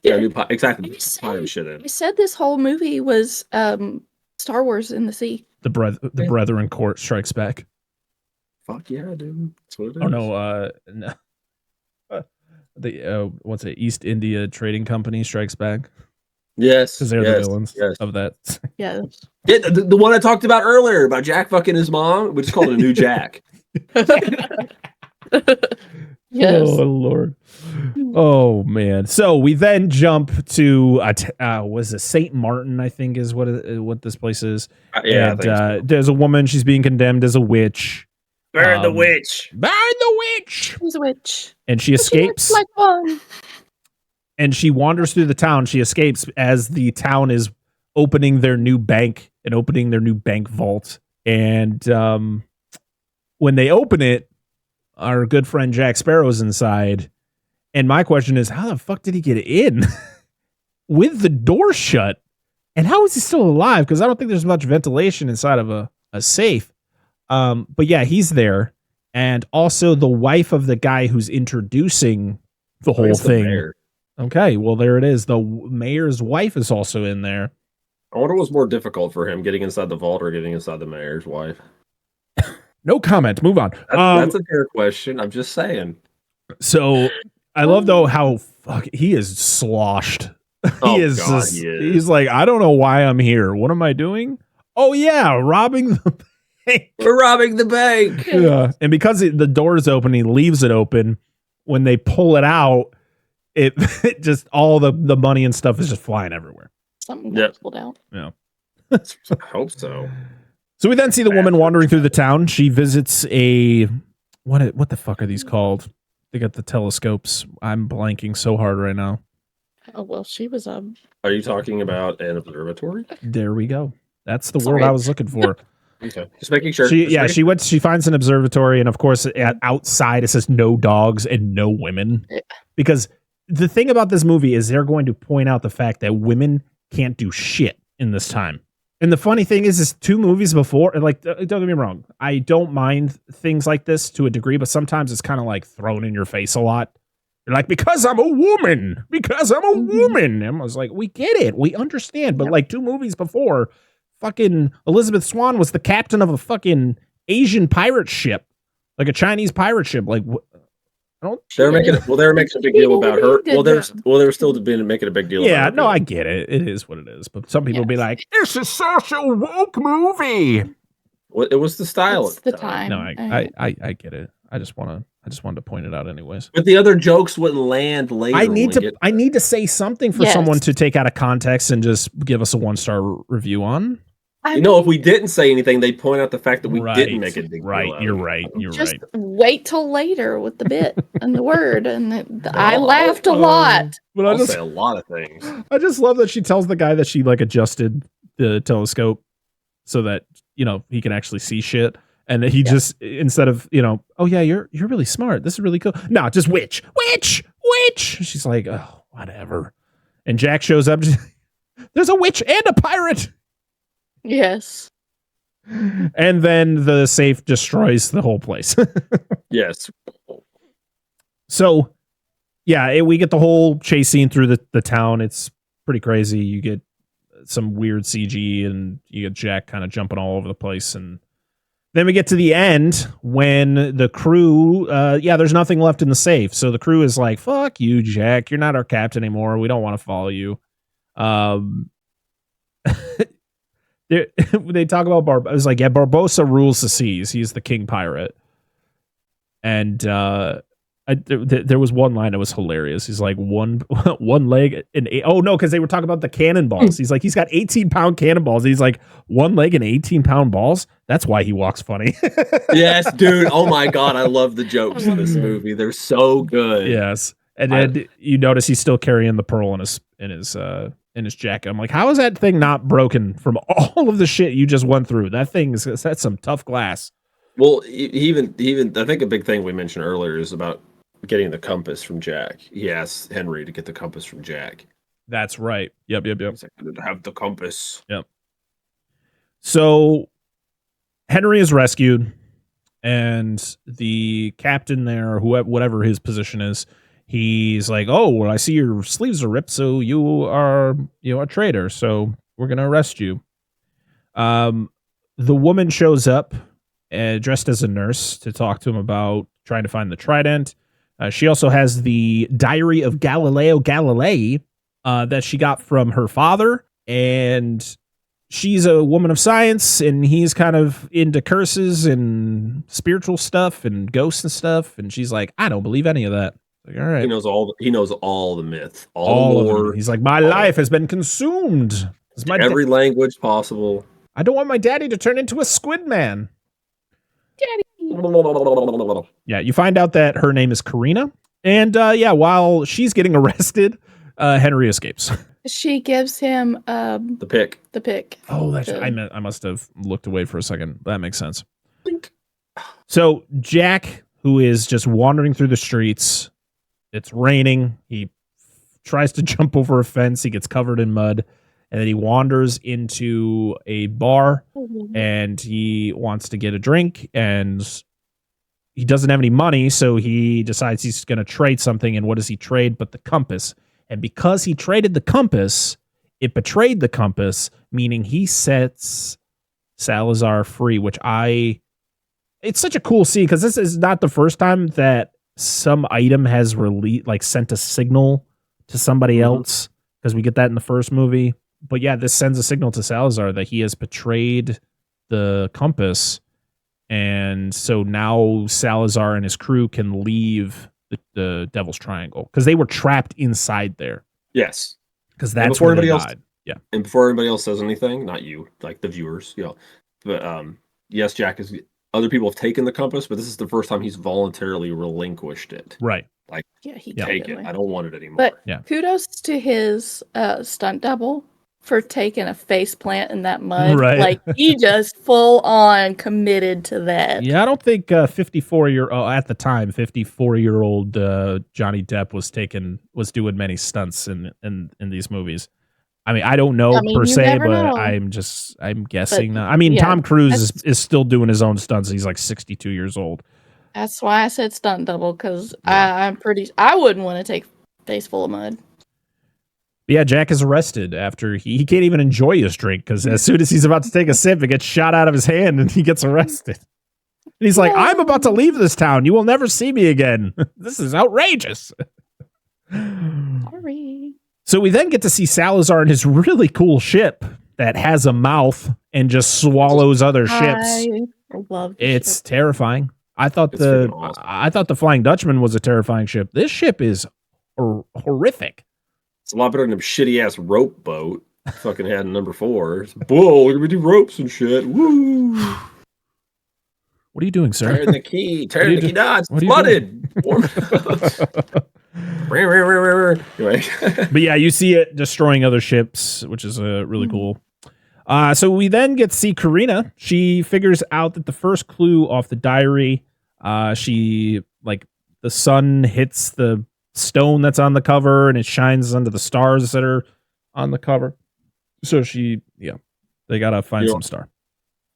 A new pirate. Exactly. I said this whole movie was Star Wars in the sea. The Brethren Court Strikes Back. Fuck yeah, dude. That's what it is. Oh no, no. What's it? East India Trading Company Strikes Back. Yes, because they're the villains of that. Yes. Yeah, the one I talked about earlier about Jack fucking his mom, which is called A New Jack. Yes. Oh Lord. Oh man. So we then jump to was it St. Martin? I think is what this place is. Yeah. And so. There's a woman. She's being condemned as a witch. Burn the witch. Burn the witch. She's a witch. And she escapes. She looks like one. And she wanders through the town. She escapes as the town is opening their new bank and opening their new bank vault. And when they open it, our good friend Jack Sparrow's inside. And my question is, how the fuck did he get in with the door shut? And how is he still alive? Because I don't think there's much ventilation inside of a safe. But yeah, he's there. And also the wife of the guy who's introducing the whole thing. Okay, well, there it is. The mayor's wife is also in there. I wonder what's more difficult for him, getting inside the vault or getting inside the mayor's wife. No comment. Move on. That's a fair question. I'm just saying. So I love, though, how he is sloshed. He's like, I don't know why I'm here. What am I doing? Oh, yeah, robbing the bank. We're robbing the bank. Yeah. And because the door is open, he leaves it open. When they pull it out, it just all the money and stuff is just flying everywhere. Something got pulled out. Yeah. I hope so. So we then see the woman wandering through the town. She visits what the fuck are these called? They got the telescopes. I'm blanking so hard right now. Oh well, she was Are you talking about an observatory? There we go. That's the word I was looking for. Okay, just making sure. She finds an observatory, and of course, outside it says no dogs and no women, because the thing about this movie is they're going to point out the fact that women can't do shit in this time. And the funny thing is 2 movies before, and like, don't get me wrong, I don't mind things like this to a degree, but sometimes it's kind of like thrown in your face a lot. You're like, because I'm a woman. And I was like, we get it. We understand. But like 2 movies before, fucking Elizabeth Swann was the captain of a fucking Asian pirate ship, like a Chinese pirate ship. Like, they were making a big deal about her. They were still making a big deal. Yeah, about her. I get it. It is what it is. But some people be like, "This is such a woke movie." Well, it was the style. It's the time. No, I get it. I just wanted to point it out, anyways. But the other jokes wouldn't land later. I need to say something for someone to take out of context and just give us a 1-star review on. If we didn't say anything, they'd point out the fact that we didn't make a big deal. Right, you're right. Just wait till later with the bit and the word. And I laughed a lot. But I'll say a lot of things. I just love that she tells the guy that she like adjusted the telescope so that, he can actually see shit. And he just, instead of, oh yeah, you're really smart. This is really cool. No, just witch. She's like, oh, whatever. And Jack shows up. There's a witch and a pirate. Yes. And then the safe destroys the whole place. Yes. So, yeah, we get the whole chase scene through the town. It's pretty crazy. You get some weird CG, and you get Jack kind of jumping all over the place. And then we get to the end when the crew, there's nothing left in the safe. So the crew is like, fuck you, Jack. You're not our captain anymore. We don't want to follow you. They talk about Barbossa. I was like, yeah, Barbossa rules the seas. He's the king pirate. And there was one line that was hilarious. He's like, one leg and because they were talking about the cannonballs. He's like, he's got 18-pound cannonballs. He's like, one leg and 18-pound balls. That's why he walks funny. Yes, dude. Oh my god, I love the jokes in this movie. They're so good. Yes, and then you notice he's still carrying the pearl in his jacket. I'm like, how is that thing not broken from all of the shit you just went through? That's some tough glass. Well, even I think a big thing we mentioned earlier is about getting the compass from Jack. He asks Henry to get the compass from Jack. That's right. Yep. He's like, I didn't have the compass. Yep. So Henry is rescued, and the captain there, whatever his position is, he's like, "Oh, well, I see your sleeves are ripped, so you are a traitor. So we're gonna arrest you." The woman shows up, dressed as a nurse, to talk to him about trying to find the trident. She also has the Diary of Galileo Galilei that she got from her father, and she's a woman of science, and he's kind of into curses and spiritual stuff and ghosts and stuff. And she's like, I don't believe any of that. Like, all right, he knows all the myth, all the lore. He's like, my life has been consumed. Every language possible. I don't want my daddy to turn into a squid man. Daddy. Yeah, you find out that her name is Karina, and while she's getting arrested, Henry escapes. She gives him the pick. The pick. Oh, that's I must have looked away for a second. That makes sense. So Jack, who is just wandering through the streets, it's raining. He tries to jump over a fence. He gets covered in mud. And then he wanders into a bar, and he wants to get a drink, and he doesn't have any money, so he decides he's going to trade something. And what does he trade but the compass? And because he traded the compass, it betrayed the compass, meaning he sets Salazar free, it's such a cool scene, because this is not the first time that some item has sent a signal to somebody else, because we get that in the first movie. But yeah, this sends a signal to Salazar that he has betrayed the compass. And so now Salazar and his crew can leave the Devil's Triangle, because they were trapped inside there. Yes. Because that's where they died. Yeah. And before anybody else says anything, not you, like the viewers, but yes, Jack other people have taken the compass, but this is the first time he's voluntarily relinquished it. Right. Like, he take it. I don't want it anymore. But kudos to his stunt double for taking a face plant in that mud. Right. Like, he just full on committed to that. Yeah, I don't think 54-year-old Johnny Depp was doing many stunts in these movies. I mean, I don't know per se, but know. I'm guessing. Tom Cruise is still doing his own stunts. He's like 62 years old. That's why I said stunt double, because I wouldn't want to take a face full of mud. Yeah, Jack is arrested after he can't even enjoy his drink, because as soon as he's about to take a sip, it gets shot out of his hand and he gets arrested. And he's like, I'm about to leave this town. You will never see me again. This is outrageous. Sorry. So we then get to see Salazar in his really cool ship that has a mouth and just swallows other ships. I love it's terrifying. I thought the Flying Dutchman was a terrifying ship. This ship is horrific. It's a lot better than a shitty ass rope boat fucking had in number 4. Whoa, look at me do ropes and shit. Woo! What are you doing, sir? Turn the key. Turn the key. No, it's flooded. But yeah, you see it destroying other ships, which is really cool. So we then get to see Karina. She figures out that the first clue off the diary, the sun hits the stone that's on the cover, and it shines under the stars that are on the cover. So they gotta find some star.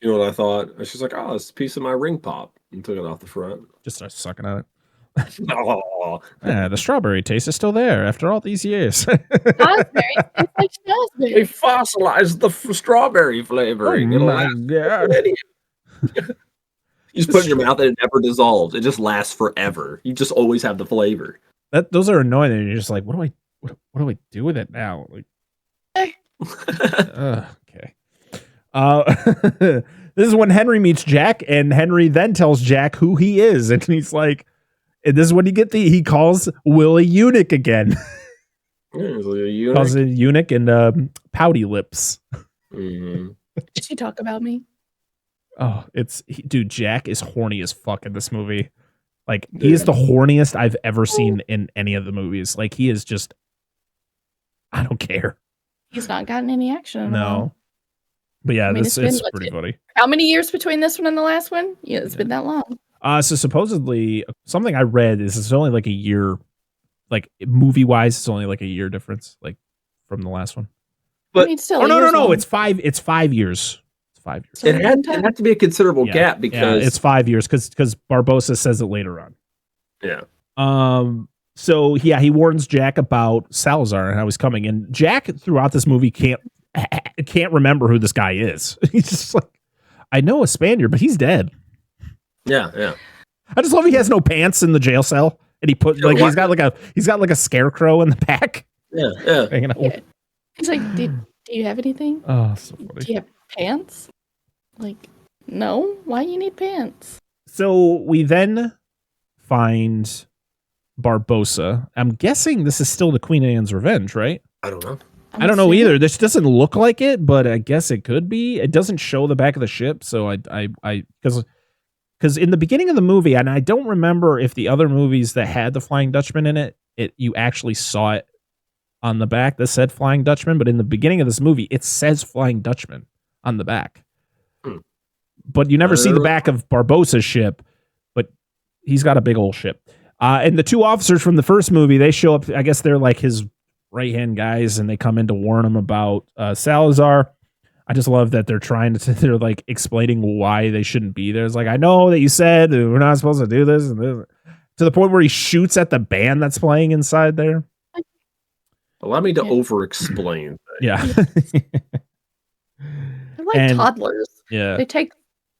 You know what I thought? She's like, "Oh, it's a piece of my ring pop," and took it off the front. Just starts sucking at it. Oh. Yeah, the strawberry taste is still there after all these years. Raspberry tastes like They raspberry. fossilized the strawberry flavoring. Oh my God. You just put it in your mouth and it never dissolves. It just lasts forever. You just always have the flavor. Those are annoying. And you're just like, what do I do with it now? Like, okay. This is when Henry meets Jack, and Henry then tells Jack who he is, and he's like, and this is when he calls Will a eunuch again. Calls it eunuch and pouty lips. Mm-hmm. Did she talk about me? Oh, dude, Jack is horny as fuck in this movie. Like, he is the horniest I've ever seen in any of the movies. Like, he is just, I don't care. He's not gotten any action. No. But yeah, it's pretty funny. How many years between this one and the last one? Yeah, it's been that long. So supposedly, something I read is it's only like a year, like movie-wise, it's only like a year difference, like from the last one. But I mean, still no, it's 5 years. It's 5 years. It had to be a considerable gap because it's 5 years because Barbossa says it later on. Yeah. So yeah, he warns Jack about Salazar and how he's coming, and Jack throughout this movie can't remember who this guy is. He's just like, I know a Spaniard, but he's dead. Yeah. I just love he has no pants in the jail cell, and he put like he's got like a scarecrow in the back. Yeah. Hanging out. Yeah. He's like, do you have anything? Oh, so funny. Do you have pants? Like, no. Why you need pants? So we then find Barbossa. I'm guessing this is still the Queen Anne's Revenge, right? I don't know. I don't know either. This doesn't look like it, but I guess it could be. It doesn't show the back of the ship, so because in the beginning of the movie, and I don't remember if the other movies that had the Flying Dutchman in it, you actually saw it on the back that said Flying Dutchman, but in the beginning of this movie, it says Flying Dutchman on the back. But you never see the back of Barbossa's ship, but he's got a big old ship. And the two officers from the first movie, they show up. I guess they're like his right-hand guys, and they come in to warn him about Salazar. I just love that they're like explaining why they shouldn't be there. It's like, I know that you said we're not supposed to do this, and this, to the point where he shoots at the band that's playing inside there. Allow me to over-explain. Yeah. They're like toddlers. Yeah. They take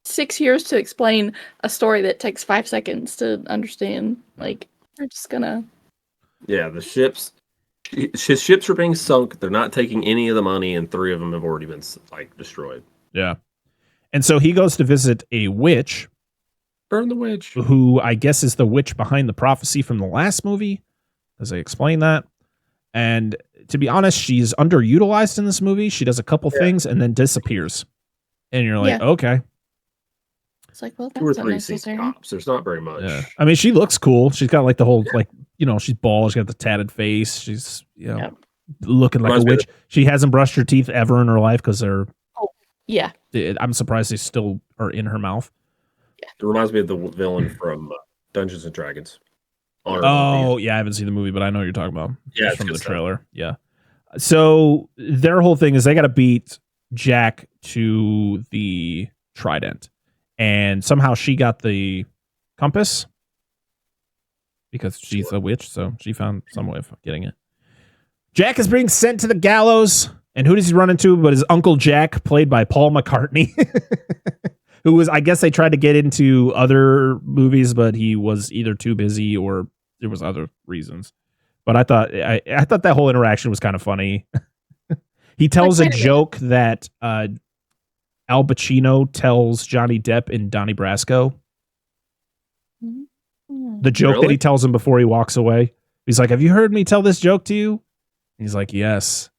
6 years to explain a story that takes 5 seconds to understand. Like, they're just gonna... Yeah, his ships are being sunk. They're not taking any of the money, and 3 of them have already been destroyed. Yeah. And so he goes to visit a witch. Burn the witch. Who I guess is the witch behind the prophecy from the last movie, as they explain that. And to be honest, she's underutilized in this movie. She does a couple things and then disappears. And you're like, okay. It's like, well, that's 2 or 3 unnecessary. cops. There's not very much. Yeah. I mean, she looks cool. She's got like the whole, like, she's bald. She's got the tatted face. She's, looking like a witch. She hasn't brushed her teeth ever in her life because they're... Oh, yeah. I'm surprised they still are in her mouth. Yeah. It reminds me of the villain from Dungeons and Dragons. Oh, yeah, I haven't seen the movie, but I know what you're talking about. Yeah, it's from the trailer. Yeah. So their whole thing is they got to beat Jack to the trident. And somehow she got the compass because she's a witch, so she found some way of getting it. Jack is being sent to the gallows, and who does he run into but his Uncle Jack, played by Paul McCartney, who was, I guess they tried to get into other movies, but he was either too busy or there was other reasons. But I thought that whole interaction was kind of funny. He tells a joke that Al Pacino tells Johnny Depp in Donnie Brasco. The joke that he tells him before he walks away. He's like, "Have you heard me tell this joke to you?" He's like, "Yes."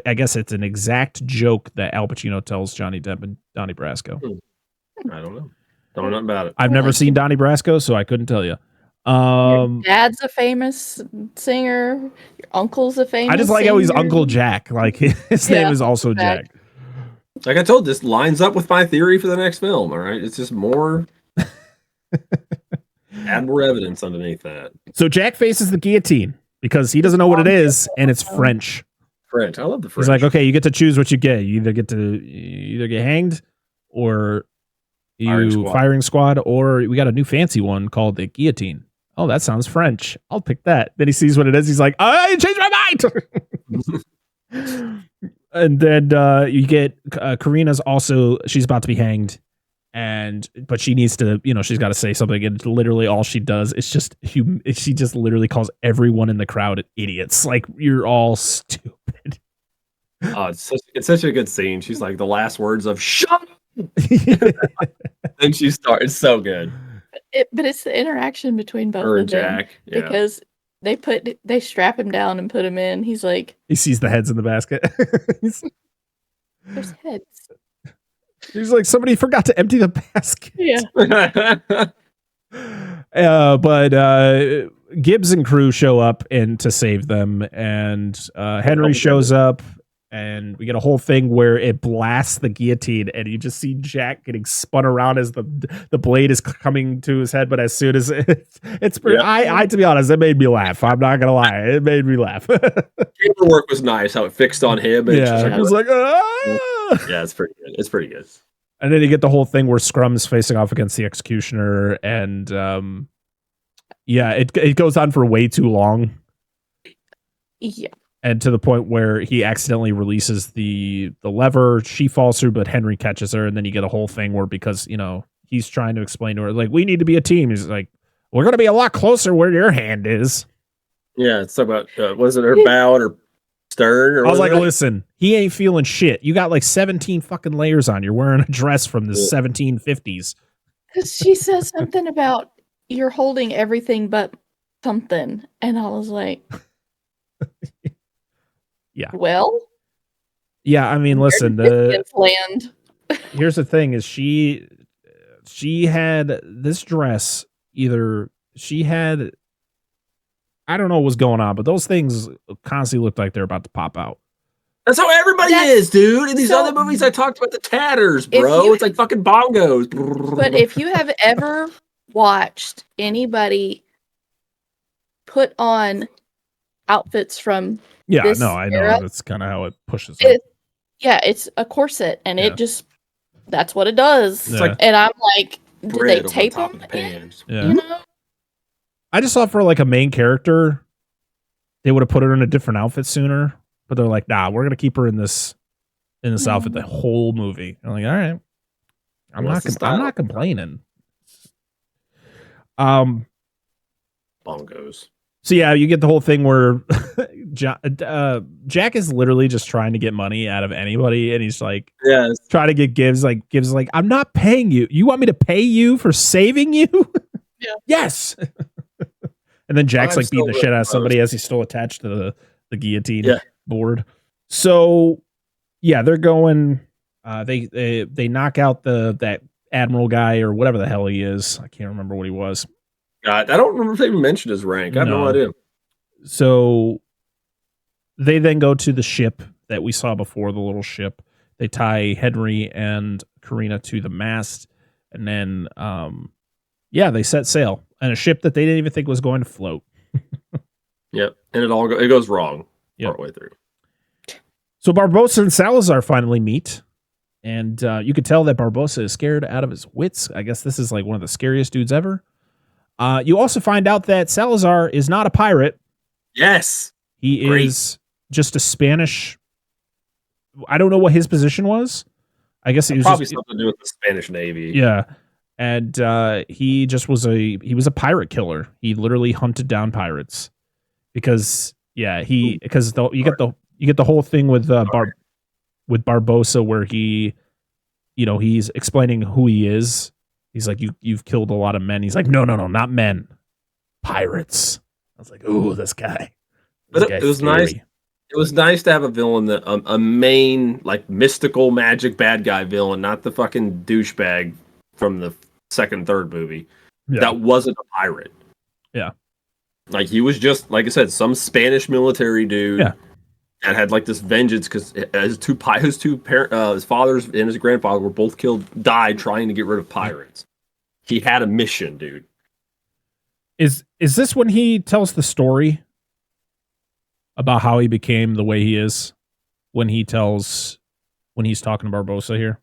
I guess it's an exact joke that Al Pacino tells Johnny Depp and Donnie Brasco. I don't know. Don't know nothing about it. I've never seen Donnie Brasco, so I couldn't tell you. Your dad's a famous singer. Your uncle's a famous I just like how he's singer. Uncle Jack. Like his name is also Jack. Like I told, this lines up with my theory for the next film. All right, it's just more. Add more evidence underneath that. So Jack faces the guillotine because he doesn't know what it is, and it's French. French, I love the French. He's like, okay, you get to choose what you get. You either get hanged, or Firing squad, or we got a new fancy one called the guillotine. Oh, that sounds French. I'll pick that. Then he sees what it is. He's like, I changed my mind. And then you get Karina's also, she's about to be hanged. But she needs to, she's got to say something. And literally all she does is she just literally calls everyone in the crowd idiots. Like, you're all stupid. Oh, it's such a good scene. She's like, the last words of shut up. And she starts. It's so good. But it's the interaction between both her of and them. Jack. Yeah. Because they strap him down and put him in. He's like, he sees the heads in the basket. There's heads. He's like, somebody forgot to empty the basket. Yeah. But Gibbs and crew show up to save them, and Henry shows up, and we get a whole thing where it blasts the guillotine, and you just see Jack getting spun around as the blade is coming to his head. But as soon as it's pretty, I to be honest, it made me laugh. I'm not gonna lie, it made me laugh. Camera work was nice, how it fixed on him. And it was like, yeah, it's pretty good. It's pretty good. And then you get the whole thing where Scrum's facing off against the Executioner, and it goes on for way too long. Yeah. And to the point where he accidentally releases the lever, she falls through, but Henry catches her, and then you get a whole thing where, because he's trying to explain to her, like, we need to be a team. He's like, we're going to be a lot closer where your hand is. Yeah, it's about was it her bow and her stern? Or I was like, listen, he ain't feeling shit. You got like 17 fucking layers on. You're wearing a dress from the 1750s. She says something about you're holding everything but something, and I was like, yeah. Well, yeah. I mean, listen. Land. Here's the thing: is she had this dress. Either she had, I don't know what was going on, but those things constantly looked like they're about to pop out. That's how everybody is, dude. In these other movies, I talked about the tatters, bro. It's like fucking bongos. But if you have ever watched anybody put on outfits from this I know era, that's kind of how it pushes up. It's a corset, and it just, that's what it does. Yeah. And I'm like, did they tape them? Yeah. I just thought for like a main character, they would have put her in a different outfit sooner, but they're like, nah, we're gonna keep her in this outfit the whole movie. I'm like, all right, I'm not complaining. Bongos. So yeah, you get the whole thing where Jack is literally just trying to get money out of anybody, and he's like, trying to get Gibbs like, I'm not paying you. You want me to pay you for saving you? Yeah. Yes. And then Jack's like beating the shit out of somebody as he's still attached to the guillotine board. So yeah, they're going. They knock out that admiral guy or whatever the hell he is. I can't remember what he was. I don't remember if they even mentioned his rank. I have no idea. So they then go to the ship that we saw before, the little ship. They tie Henry and Karina to the mast, and then they set sail on a ship that they didn't even think was going to float. Yep, and it goes wrong partway through. So Barbossa and Salazar finally meet, and you could tell that Barbossa is scared out of his wits. I guess this is like one of the scariest dudes ever. You also find out that Salazar is not a pirate. Yes. He is just a Spanish. I don't know what his position was. I guess it was probably something to do with the Spanish Navy. Yeah. And he just was a pirate killer. He literally hunted down pirates because you get the whole thing with Barbossa where he's explaining who he is. He's like, you've killed a lot of men. He's like, no, not men, pirates. I was like, ooh, this guy. But it was nice. It was nice to have a villain that a main like mystical magic bad guy villain, not the fucking douchebag from the second and third movie. Yeah. That wasn't a pirate. Yeah, like he was just, like I said, some Spanish military dude. Yeah. And had like this vengeance because his fathers and his grandfather were both died trying to get rid of pirates. He had a mission, dude. Is this when he tells the story about how he became the way he is? When he's talking to Barbossa here?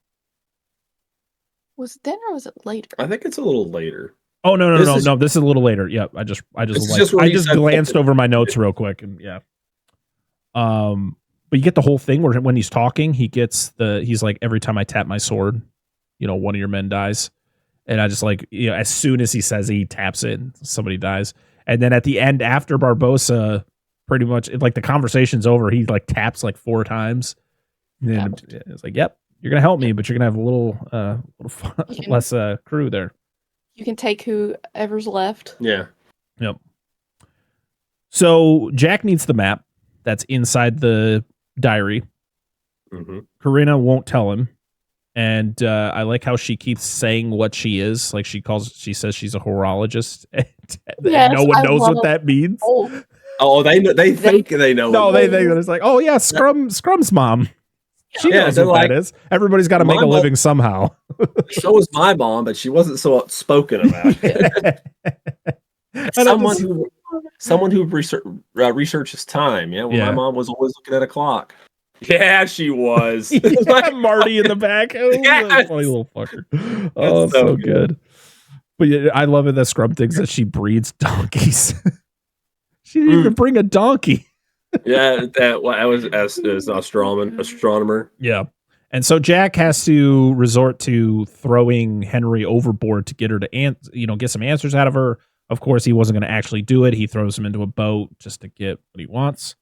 Was it then or was it later? I think it's a little later. Oh no. This is a little later. Yep. I just glanced over my notes real quick, and yeah. But you get the whole thing where when he's talking, he's like, every time I tap my sword, one of your men dies. And I just like, as soon as he says it, he taps it, somebody dies. And then at the end, after Barbossa, pretty much like the conversation's over, he like taps like 4 times. And then it's like, yep, you're going to help me, but you're going to have a little less crew there. You can take whoever's left. Yeah. Yep. So Jack needs the map that's inside the diary. Mm-hmm. Corinna won't tell him. And I like how she keeps saying what she is. Like she says she's a horologist. And no one knows what that means. Oh, they think they know. No, they think it's like, oh yeah, Scrum's mom. She knows what that is. Everybody's got to make a living somehow. So was my mom, but she wasn't so outspoken about it. Someone who researches time. Yeah, my mom was always looking at a clock. Yeah, she was. Marty in the back. Oh, yes. Funny little fucker. Oh, so good. But yeah, I love it that Scrum thinks that she breeds donkeys. She didn't even bring a donkey. Yeah, that was as an astronomer. Yeah. And so Jack has to resort to throwing Henry overboard to get her to get some answers out of her. Of course, he wasn't going to actually do it. He throws him into a boat just to get what he wants.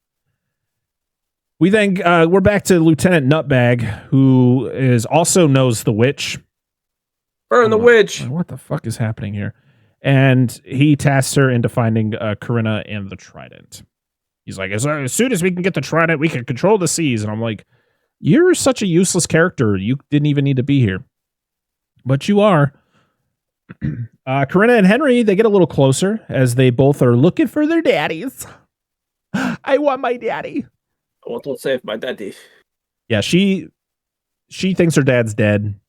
We then we're back to Lieutenant Nutbag, who also knows the witch. Burn the witch! What the fuck is happening here? And he tasks her into finding Corinna and the trident. He's like, as soon as we can get the trident, we can control the seas. And I'm like, you're such a useless character. You didn't even need to be here. But you are. Corinna and Henry, they get a little closer as they both are looking for their daddies. I want my daddy. I want to save my daddy. Yeah, she thinks her dad's dead.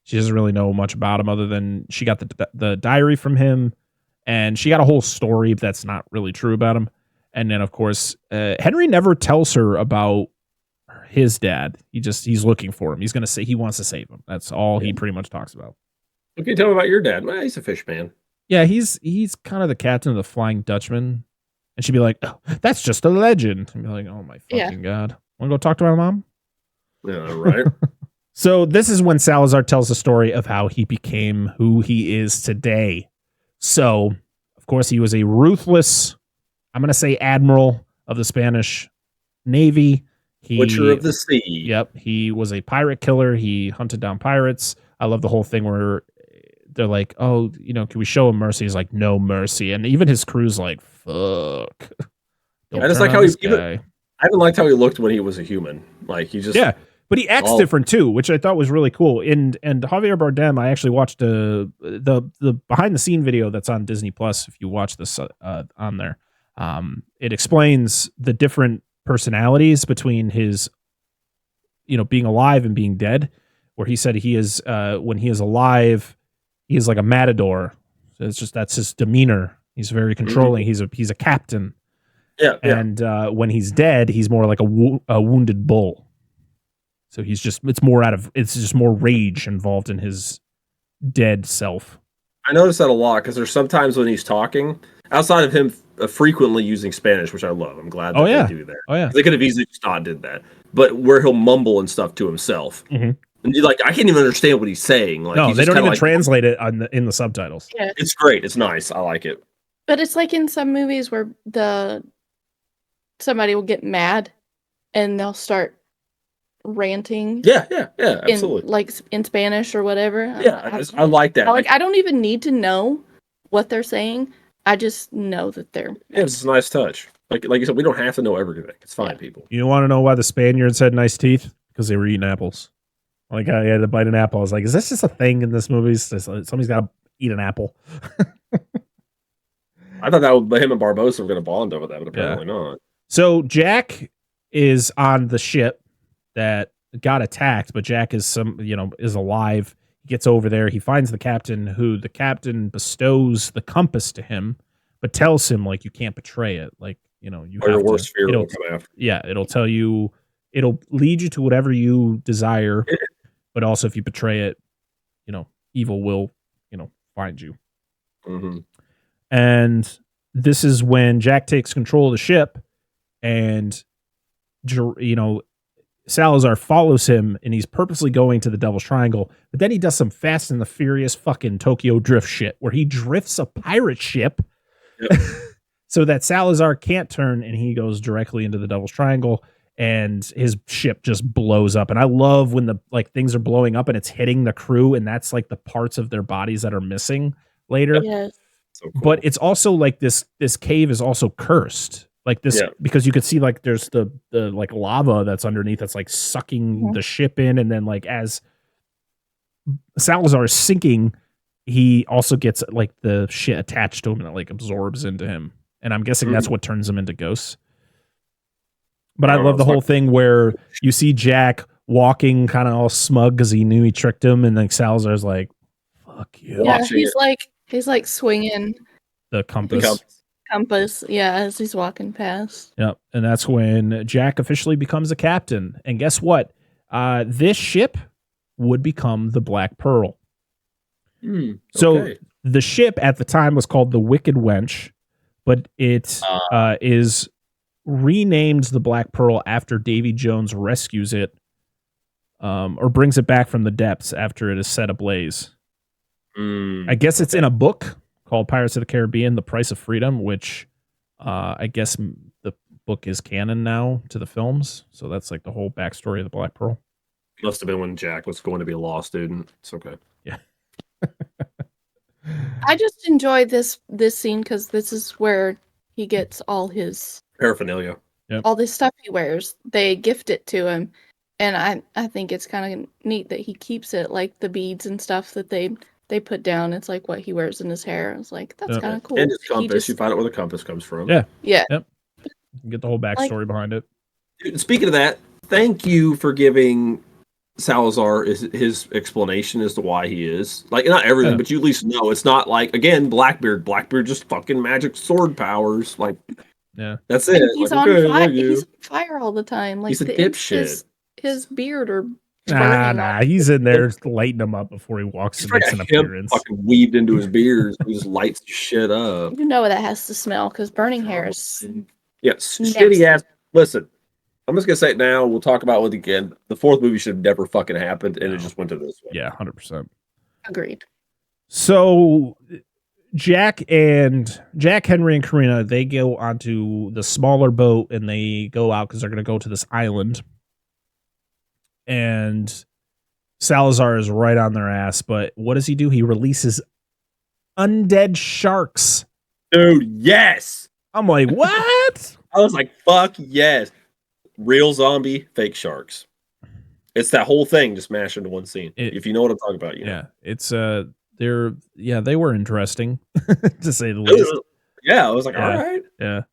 She doesn't really know much about him other than she got the diary from him, and she got a whole story that's not really true about him. And then, of course, Henry never tells her about his dad. He's looking for him. He's going to say he wants to save him. That's all he pretty much talks about. Okay, tell me about your dad. Well, he's a fish man. Yeah, he's kind of the captain of the Flying Dutchman. And she'd be like, oh, that's just a legend. And be like, oh my fucking God. Want to go talk to my mom? Yeah, right. So this is when Salazar tells the story of how he became who he is today. So, of course, he was a ruthless, I'm going to say admiral of the Spanish Navy. Butcher of the sea. Yep. He was a pirate killer. He hunted down pirates. I love the whole thing where they're like, oh, can we show him mercy? He's like, no mercy. And even his crew's like, fuck. I just like how I even liked how he looked when he was a human. Like he just but he acts different too, which I thought was really cool. And Javier Bardem, I actually watched the behind the scene video that's on Disney Plus. If you watch this on there, it explains the different personalities between his, being alive and being dead. Where he said he is when he is alive, he is like a matador. So that's his demeanor. He's very controlling. Mm-hmm. He's a captain. Yeah. And when he's dead, he's more like a wounded bull. So it's just more rage involved in his dead self. I notice that a lot because there's sometimes when he's talking, outside of him frequently using Spanish, which I love. I'm glad that they do that. Oh yeah. They could have easily just not did that. But where he'll mumble and stuff to himself. Mm-hmm. And I can't even understand what he's saying. Like, no, they don't even translate it in the subtitles. Yeah. It's great. It's nice. I like it. But it's like in some movies where somebody will get mad and they'll start ranting. Yeah, absolutely. In Spanish or whatever. Yeah, I like that. I don't even need to know what they're saying. I just know that they're... Yeah, it's a nice touch. Like you said, we don't have to know everything. It's fine, people. You want to know why the Spaniards had nice teeth? Because they were eating apples. Like, I had to bite an apple. I was like, is this just a thing in this movie? Somebody's got to eat an apple. I thought that him and Barbossa were going to bond over that, but apparently not. So Jack is on the ship that got attacked, but Jack is is alive. He gets over there. He finds the captain, who the captain bestows the compass to him, but tells him, like, you can't betray it. Like, you have your worst fear will come after. Yeah, it'll tell you, it'll lead you to whatever you desire, but also if you betray it, evil will, find you. Mm-hmm. And this is when Jack takes control of the ship, and Salazar follows him, and he's purposely going to the Devil's Triangle. But then he does some Fast and the Furious fucking Tokyo drift shit, where he drifts a pirate ship, so that Salazar can't turn, and he goes directly into the Devil's Triangle, and his ship just blows up. And I love when the things are blowing up and it's hitting the crew, and that's like the parts of their bodies that are missing later. Yes. So cool. But it's also like this cave is also cursed. Like this, because you could see like there's the like lava that's underneath that's like sucking the ship in, and then like as Salazar is sinking, he also gets like the shit attached to him and it like absorbs into him. And I'm guessing that's what turns him into ghosts. But I love the whole thing where you see Jack walking kind of all smug because he knew he tricked him, and like Salazar's like, "Fuck you." Yeah, he's like swinging the compass. As he's walking past. Yep, and that's when Jack officially becomes a captain. And guess what? This ship would become the Black Pearl. So the ship at the time was called the Wicked Wench, but it is renamed the Black Pearl after Davy Jones rescues it, or brings it back from the depths after it is set ablaze. I guess it's in a book called Pirates of the Caribbean, The Price of Freedom, which I guess the book is canon now to the films. So that's like the whole backstory of the Black Pearl. Must have been when Jack was going to be a law student. It's okay. Yeah. I just enjoy this scene because this is where he gets all his paraphernalia. All this stuff he wears. They gift it to him. And I think it's kind of neat that he keeps it, like the beads and stuff that they put down. It's like what he wears in his hair. I was like, that's kind of cool. And his compass. You find out where the compass comes from. Yeah. Yeah. Yep. You can get the whole backstory behind it. Dude, speaking of that, thank you for giving Salazar his explanation as to why he is. Like, not everything, but you at least know. It's not like, again, Blackbeard. Blackbeard just fucking magic sword powers. Like, that's it. And he's like, on fire. He's on fire all the time. Like, he's a dipshit. His beard or Nah, he's in there lighting them up before he walks and makes an appearance. Fucking weaved into his beard. He just lights the shit up. You know what that has to smell because burning hair is shitty ass. Listen, I'm just gonna say it now. We'll talk about it again. The fourth movie should have never fucking happened, and it just went to this way. Yeah, 100%. Agreed. So Jack, Henry, and Karina, they go onto the smaller boat and they go out because they're gonna go to this island. And Salazar is right on their ass, but what does he do? He releases undead sharks. Dude, yes! I'm like, what? I was like, fuck yes. Real zombie, fake sharks. It's that whole thing just mashed into one scene. If you know what I'm talking about, you know. Yeah, it's they were interesting to say the least. I was like, all right. Yeah.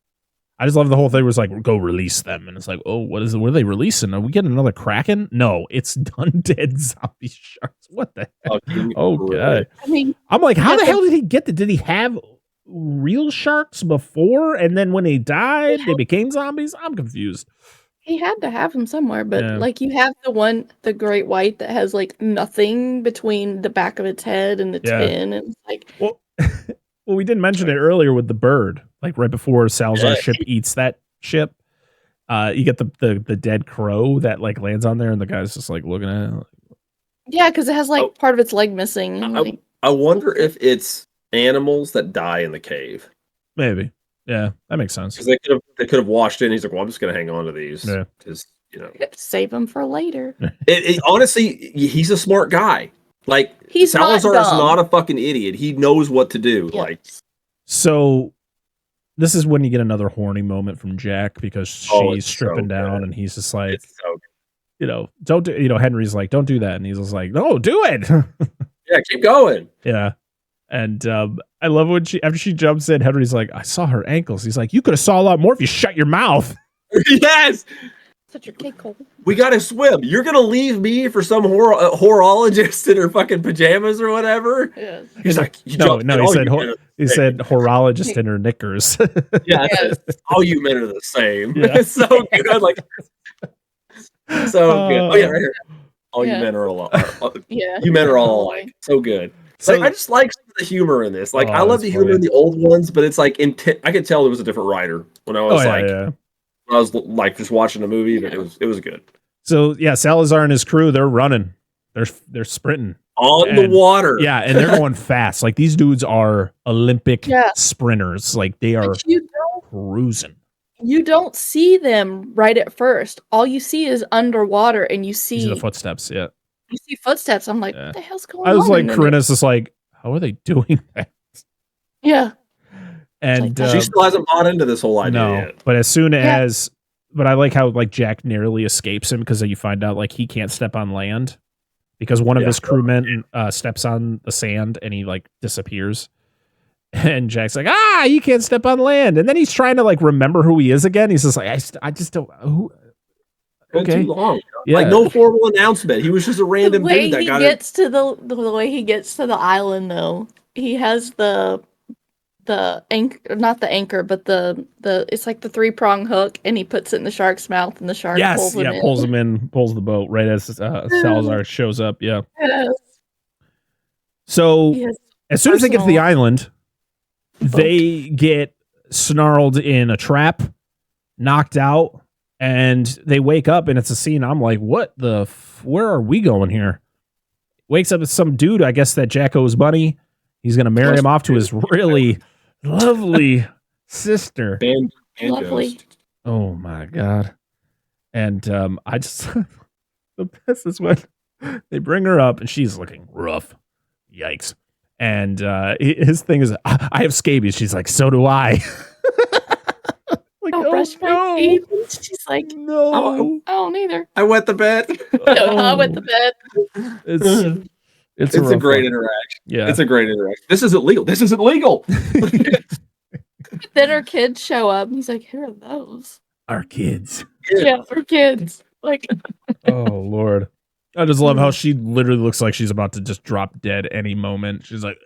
I just love the whole thing was like, go release them. And it's like, oh, what are they releasing? Are we getting another Kraken? No, it's undead zombie sharks. What the heck? Oh, God. I mean, I'm like, how the hell did he get did he have real sharks before? And then when he died, they became zombies? I'm confused. He had to have them somewhere, but like you have the great white that has like nothing between the back of its head and its fin. And it's like, well, we didn't mention it earlier with the bird. Like right before Salazar's ship eats that ship, you get the dead crow that like lands on there, and the guy's just like looking at it. Yeah, because it has like part of its leg missing. I wonder if it's animals that die in the cave. Maybe. Yeah, that makes sense. Because they could have washed in. He's like, well, I'm just gonna hang on to these because save them for later. Honestly, he's a smart guy. Like Salazar is not a fucking idiot. He knows what to do. Yeah. Like, so this is when you get another horny moment from Jack because she's stripping down and he's just like, don't do. Henry's like, don't do that, and he's just like, no, do it. Yeah, keep going. Yeah. And I love when after she jumps in, Henry's like, I saw her ankles. He's like, you could have saw a lot more if you shut your mouth. Yes. Such a cake hole. We gotta swim. You're gonna leave me for some horologist in her fucking pajamas or whatever? Yes. He's like, he said horologist in her knickers. Yeah, all you men are the same. Yeah. It's so good. Like, so good. Oh yeah, right here. All you men are alike. Yeah. You men are all alike. So good. So like, I just like the humor in this. Like, I love the humor funny. in the old ones, but it's like I could tell there was a different writer when I was when I was like just watching the movie. But it was good. So yeah, Salazar and his crew, they're running, they're sprinting on the water. Yeah, and they're going fast. Like these dudes are Olympic sprinters. Like they are cruising. You don't see them right at first. All you see is underwater, and you see the footsteps. Yeah. You see footsteps. I'm like, what the hell's going on? I was like, Corinna's just like, how are they doing that? Yeah. And she still hasn't bought into this whole idea yet. But as soon as, but I like how like Jack narrowly escapes him because you find out like he can't step on land because one of his crewmen steps on the sand and he like disappears. And Jack's like, you can't step on land. And then he's trying to like remember who he is again. He's just like, I just don't. Who? Okay. Too long. Yeah. Like no formal announcement. He was just a random dude that got it. The way he gets to the island, though, he has the anchor, not the anchor, but the it's like the 3-prong hook, and he puts it in the shark's mouth, and the shark pulls him in, pulls the boat right as Salazar shows up. Yeah. Yes. So as soon as they get to the island, they get snarled in a trap, knocked out. And they wake up and it's a scene. I'm like, what where are we going here? Wakes up with some dude, I guess that Jack owes money. He's going to marry him off to his really lovely sister. Lovely. Oh my God. And I just, the best is when they bring her up and she's looking rough. Yikes. And his thing is, I have scabies. She's like, so do I. Like, I'll brush my teeth. She's like, no, I don't either. I wet the bed. I wet the bed. It's a great interaction. Yeah, it's a great interaction. This isn't legal. This isn't legal. Then her kids show up. And he's like, who are those? Our kids. Yeah, our kids. Like, oh Lord, I just love how she literally looks like she's about to just drop dead any moment. She's like,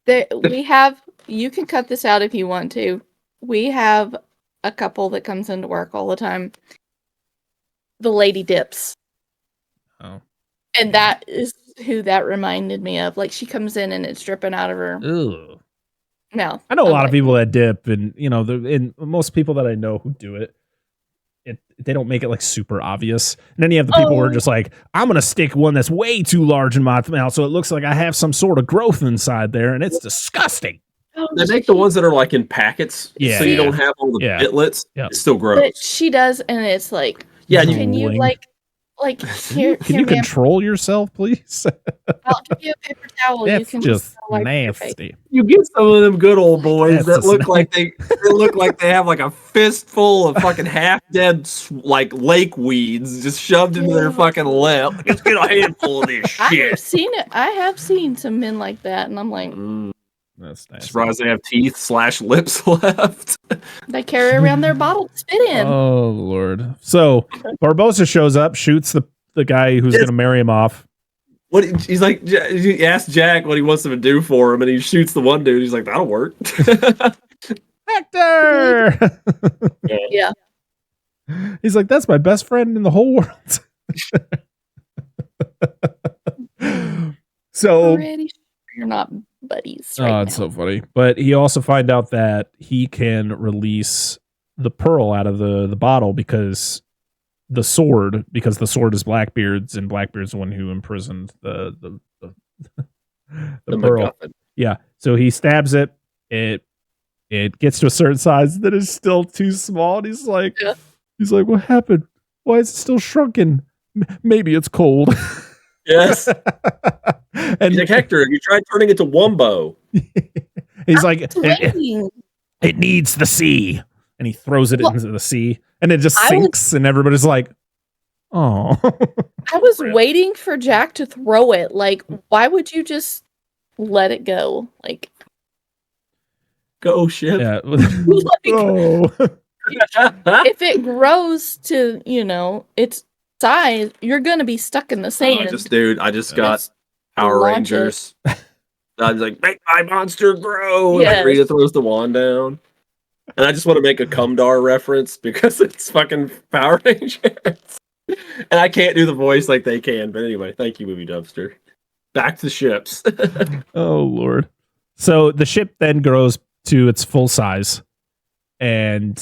we have. You can cut this out if you want to. We have a couple that comes into work all the time. The lady dips. Oh. And that is who that reminded me of. Like, she comes in and it's dripping out of her mouth. I know a lot of people that dip, and and most people that I know who do it, they don't make it like super obvious. And then you have the people who are just like, I'm gonna stick one that's way too large in my mouth, so it looks like I have some sort of growth inside there, and it's disgusting. They make the ones that are like in packets, so you don't have all the bitlets. Yeah. It's still gross. But she does, and it's like, can you here, can you control yourself, please? I'll give you a paper towel. That's you can just nasty. You get some of them good old boys that look like they look like they have like a fistful of fucking half dead like lake weeds just shoved into their fucking lip. Let's get a handful of this shit. I have seen some men like that, and I'm like, that's nice. Surprised they have teeth / lips left. They carry around their bottle to spit in. Oh Lord! So Barbosa shows up, shoots the guy who's going to marry him off. What he's like? He asks Jack what he wants him to do for him, and he shoots the one dude. He's like, "That'll work." Hector. Yeah. He's like, "That's my best friend in the whole world." So you're not buddies. It's so funny. But he also find out that he can release the pearl out of the bottle because the sword is Blackbeard's, and Blackbeard's the one who imprisoned the pearl. MacGuffin. Yeah. So he stabs it. It gets to a certain size that is still too small. And he's like, what happened? Why is it still shrunken? Maybe it's cold. Yes. And he's like, Hector, have you tried turning it to Wumbo? He's like, it needs the sea. And he throws it into the sea. And it just sinks. And everybody's like, oh. I was waiting for Jack to throw it. Like, why would you just let it go? Like, go ship. Yeah. If it grows to, its size, you're gonna be stuck in the sand. I just got Power Rangers. I was like, make my monster grow. Yes. And Rita throws the wand down. And I just want to make a Cumdar reference because it's fucking Power Rangers. And I can't do the voice like they can. But anyway, thank you, Movie Dumpster. Back to the ships. Oh, Lord. So the ship then grows to its full size. And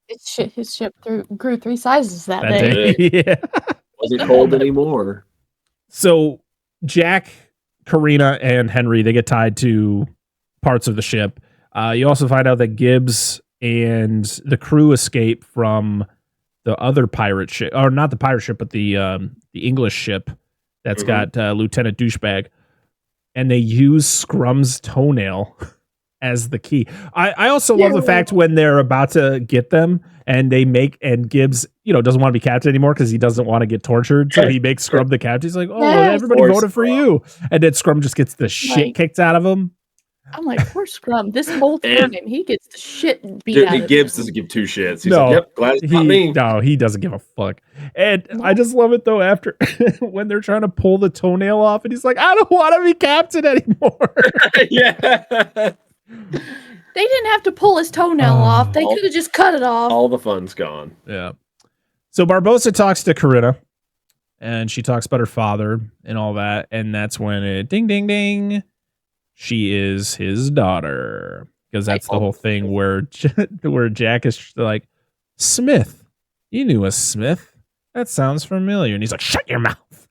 His ship grew 3 sizes that day. Yeah. Wasn't cold anymore. So Jack, Karina, and Henry, they get tied to parts of the ship. You also find out that Gibbs and the crew escape from the other pirate ship, or not the pirate ship, but the English ship that's got Lieutenant Douchebag, and they use Scrum's toenail as the key. I also love the fact when they're about to get them and Gibbs, doesn't want to be captain anymore because he doesn't want to get tortured. So he makes Scrum the captain. He's like, everybody voted for you. And then Scrum just gets the shit kicked out of him. I'm like, poor Scrum. This whole time he gets the shit beat out of him. Gibbs doesn't give 2 shits. He's like, yep, glad it's not me. No, he doesn't give a fuck. And I just love it though after when they're trying to pull the toenail off and he's like, I don't want to be captain anymore. Yeah. They didn't have to pull his toenail off. They could have just cut it off. All the fun's gone. Yeah. So Barbossa talks to Karina and she talks about her father and all that. And that's when it ding, ding, ding. She is his daughter. Because that's the whole thing where Jack is like, Smith. You knew a Smith. That sounds familiar. And he's like, shut your mouth.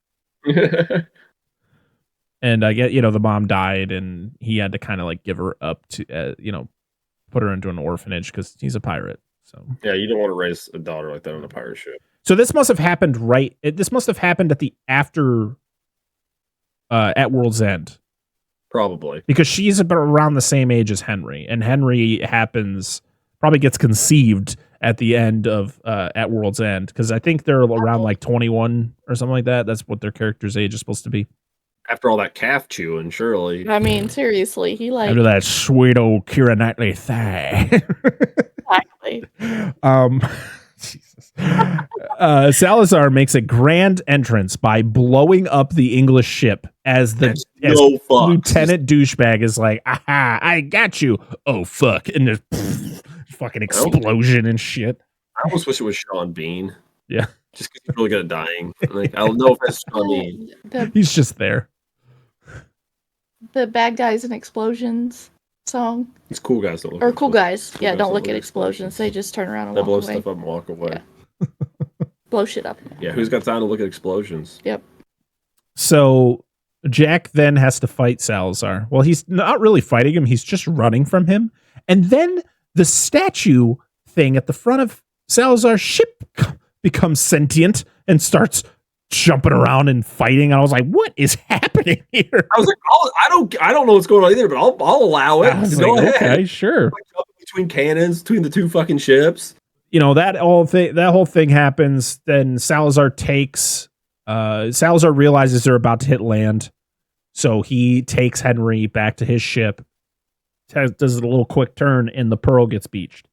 And I get, the mom died and he had to kind of like give her up to, put her into an orphanage because he's a pirate. So yeah, you don't want to raise a daughter like that on a pirate ship. So this must have happened this must have happened at the after, at World's End. Probably. Because she's about around the same age as Henry. And Henry probably gets conceived at the end of, at World's End. Because I think they're around like 21 or something like that. That's what their character's age is supposed to be. After all that calf chewing, surely. I mean, seriously, after that sweet old Keira Knightley thigh. Exactly. Jesus. Salazar makes a grand entrance by blowing up the English ship as Lieutenant Douchebag is like, aha, I got you. Oh, fuck. And there's fucking explosion and shit. I almost wish it was Sean Bean. Yeah. Just because he's really good at dying. Like, I don't know if that's Sean Bean. He's just there. The Bad Guys and Explosions song. These cool guys don't look Or cool guys. Yeah, don't look at explosions. They just turn around and walk away. They blow stuff up and walk away. Yeah. Blow shit up. Yeah, who's got time to look at explosions? Yep. So Jack then has to fight Salazar. Well, he's not really fighting him. He's just running from him. And then the statue thing at the front of Salazar's ship becomes sentient and starts jumping around and fighting. And I was like, what is happening here? I was like, I don't know what's going on either, but I'll allow it. Go ahead. Okay, sure. Like, between cannons, between the 2 fucking ships. That whole thing happens. Then Salazar realizes they're about to hit land. So he takes Henry back to his ship, does a little quick turn, and the Pearl gets beached.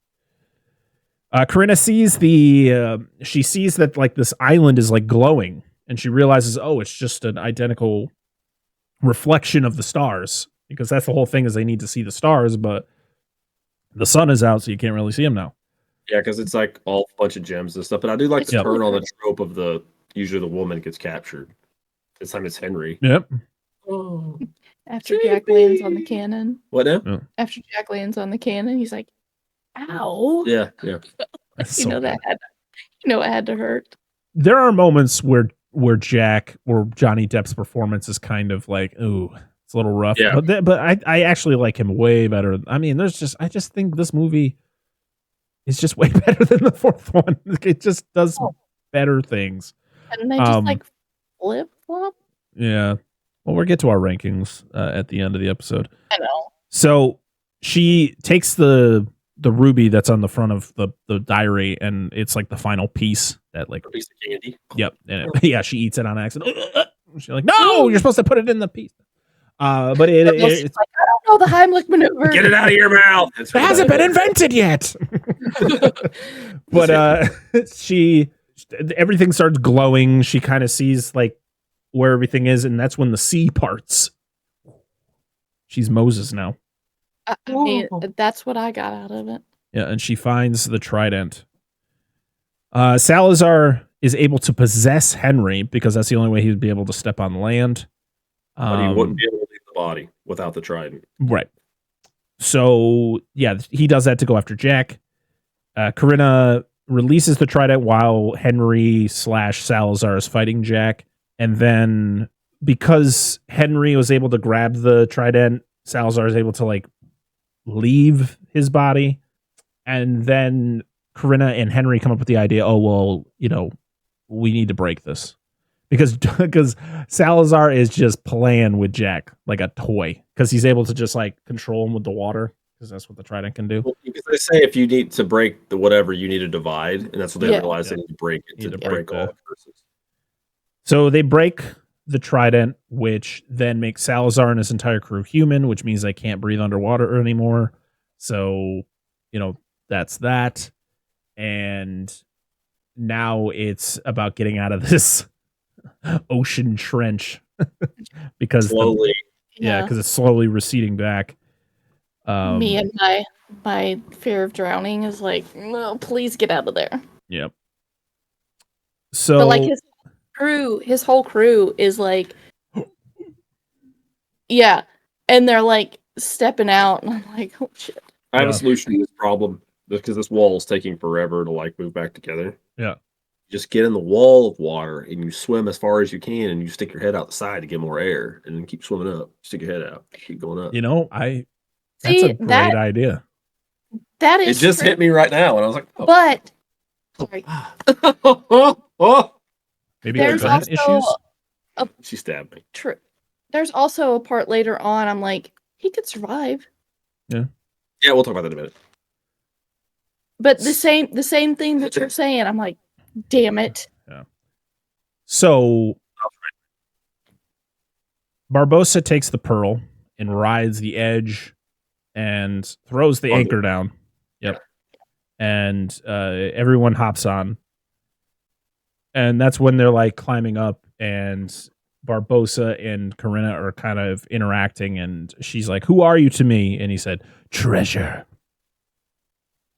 Karina sees that like this island is like glowing, and she realizes, it's just an identical reflection of the stars, because that's the whole thing is they need to see the stars, but the sun is out, so you can't really see them now. Yeah, because it's like all a bunch of gems and stuff. But I do like the turn on the trope of usually the woman gets captured. This time it's Henry. Yep. Oh. After Jack lands on the cannon. What now? Yeah. After Jack lands on the cannon, he's like, ow. Yeah. It had to hurt. There are moments where Jack or Johnny Depp's performance is kind of like, ooh, it's a little rough. Yeah. But I actually like him way better. I mean, I just think this movie is just way better than the fourth one. It just does better things. And they just flip flop. Yeah. Well, we'll get to our rankings at the end of the episode. I know. So she takes the ruby that's on the front of the diary, and it's like the final piece that like a piece of candy. Yep. And she eats it on accident. She's like, no, you're supposed to put it in the piece. But it's like, I don't know the Heimlich maneuver. Get it out of your mouth. It hasn't been invented yet. But everything starts glowing. She kind of sees like where everything is, and that's when the sea parts. She's Moses now. I mean, that's what I got out of it. Yeah, and she finds the trident. Salazar is able to possess Henry because that's the only way he would be able to step on land. But he wouldn't be able to leave the body without the trident. Right. So, yeah, he does that to go after Jack. Corinna releases the trident while Henry/Salazar is fighting Jack. And then because Henry was able to grab the trident, Salazar is able to like leave his body. And then Corinna and Henry come up with the idea, oh, well, you know, we need to break this. Because Salazar is just playing with Jack like a toy. Because he's able to just like control him with the water. Because that's what the trident can do. Well, because they say if you need to break the whatever, you need to divide. And that's what they realize they need to break it to break all the curses. So they break the trident, which then makes Salazar and his entire crew human, which means they can't breathe underwater anymore. So, you know, that's that. And now it's about getting out of this ocean trench because slowly, because it's slowly receding back. Me and my fear of drowning is like, no, please get out of there. Yep. So, but like his whole crew is like, yeah, and they're like stepping out, and I'm like, oh shit. I have a solution to this problem because this wall is taking forever to like move back together. Yeah. Just get in the wall of water and you swim as far as you can and you stick your head out the side to get more air and then keep swimming up. Stick your head out. Keep going up. You know, that's a great idea. That is it just hit me right now and I was like, oh. But sorry. Maybe there's also issues. She stabbed me. True. There's also a part later on I'm like, he could survive. Yeah. Yeah, we'll talk about that in a minute. But the same thing that you're saying, I'm like, damn it. Yeah. So Barbossa takes the pearl and rides the edge and throws the anchor down. Yep. And everyone hops on. And that's when they're like climbing up and Barbossa and Corinna are kind of interacting and she's like, who are you to me? And he said, treasure.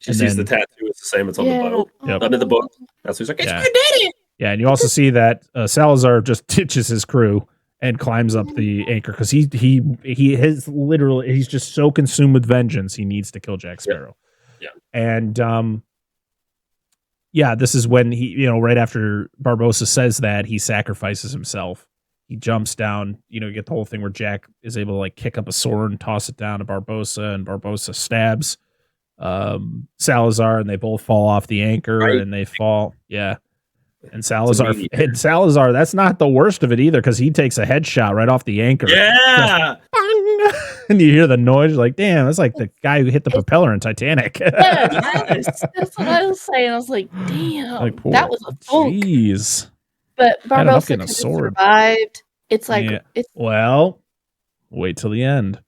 She sees the tattoo. It's the same. It's on the boat. Yep. Under the book. That's who's like, it's my daddy. Yeah, and you also see that Salazar just ditches his crew and climbs up the anchor because he's just so consumed with vengeance he needs to kill Jack Sparrow. Yeah. And this is when he, right after Barbossa says that, he sacrifices himself. He jumps down. You get the whole thing where Jack is able to like kick up a sword and toss it down to Barbossa, and Barbossa stabs Salazar, and they both fall off the anchor and they fall. Yeah. And Salazar, that's not the worst of it either, because he takes a headshot right off the anchor. Yeah. And you hear the noise, like, damn, that's like the guy who hit the propeller in Titanic. Yes, that's what I was saying. I was like, damn, that was a funk. Jeez. But Barbossa could have survived. It's like, well, wait till the end.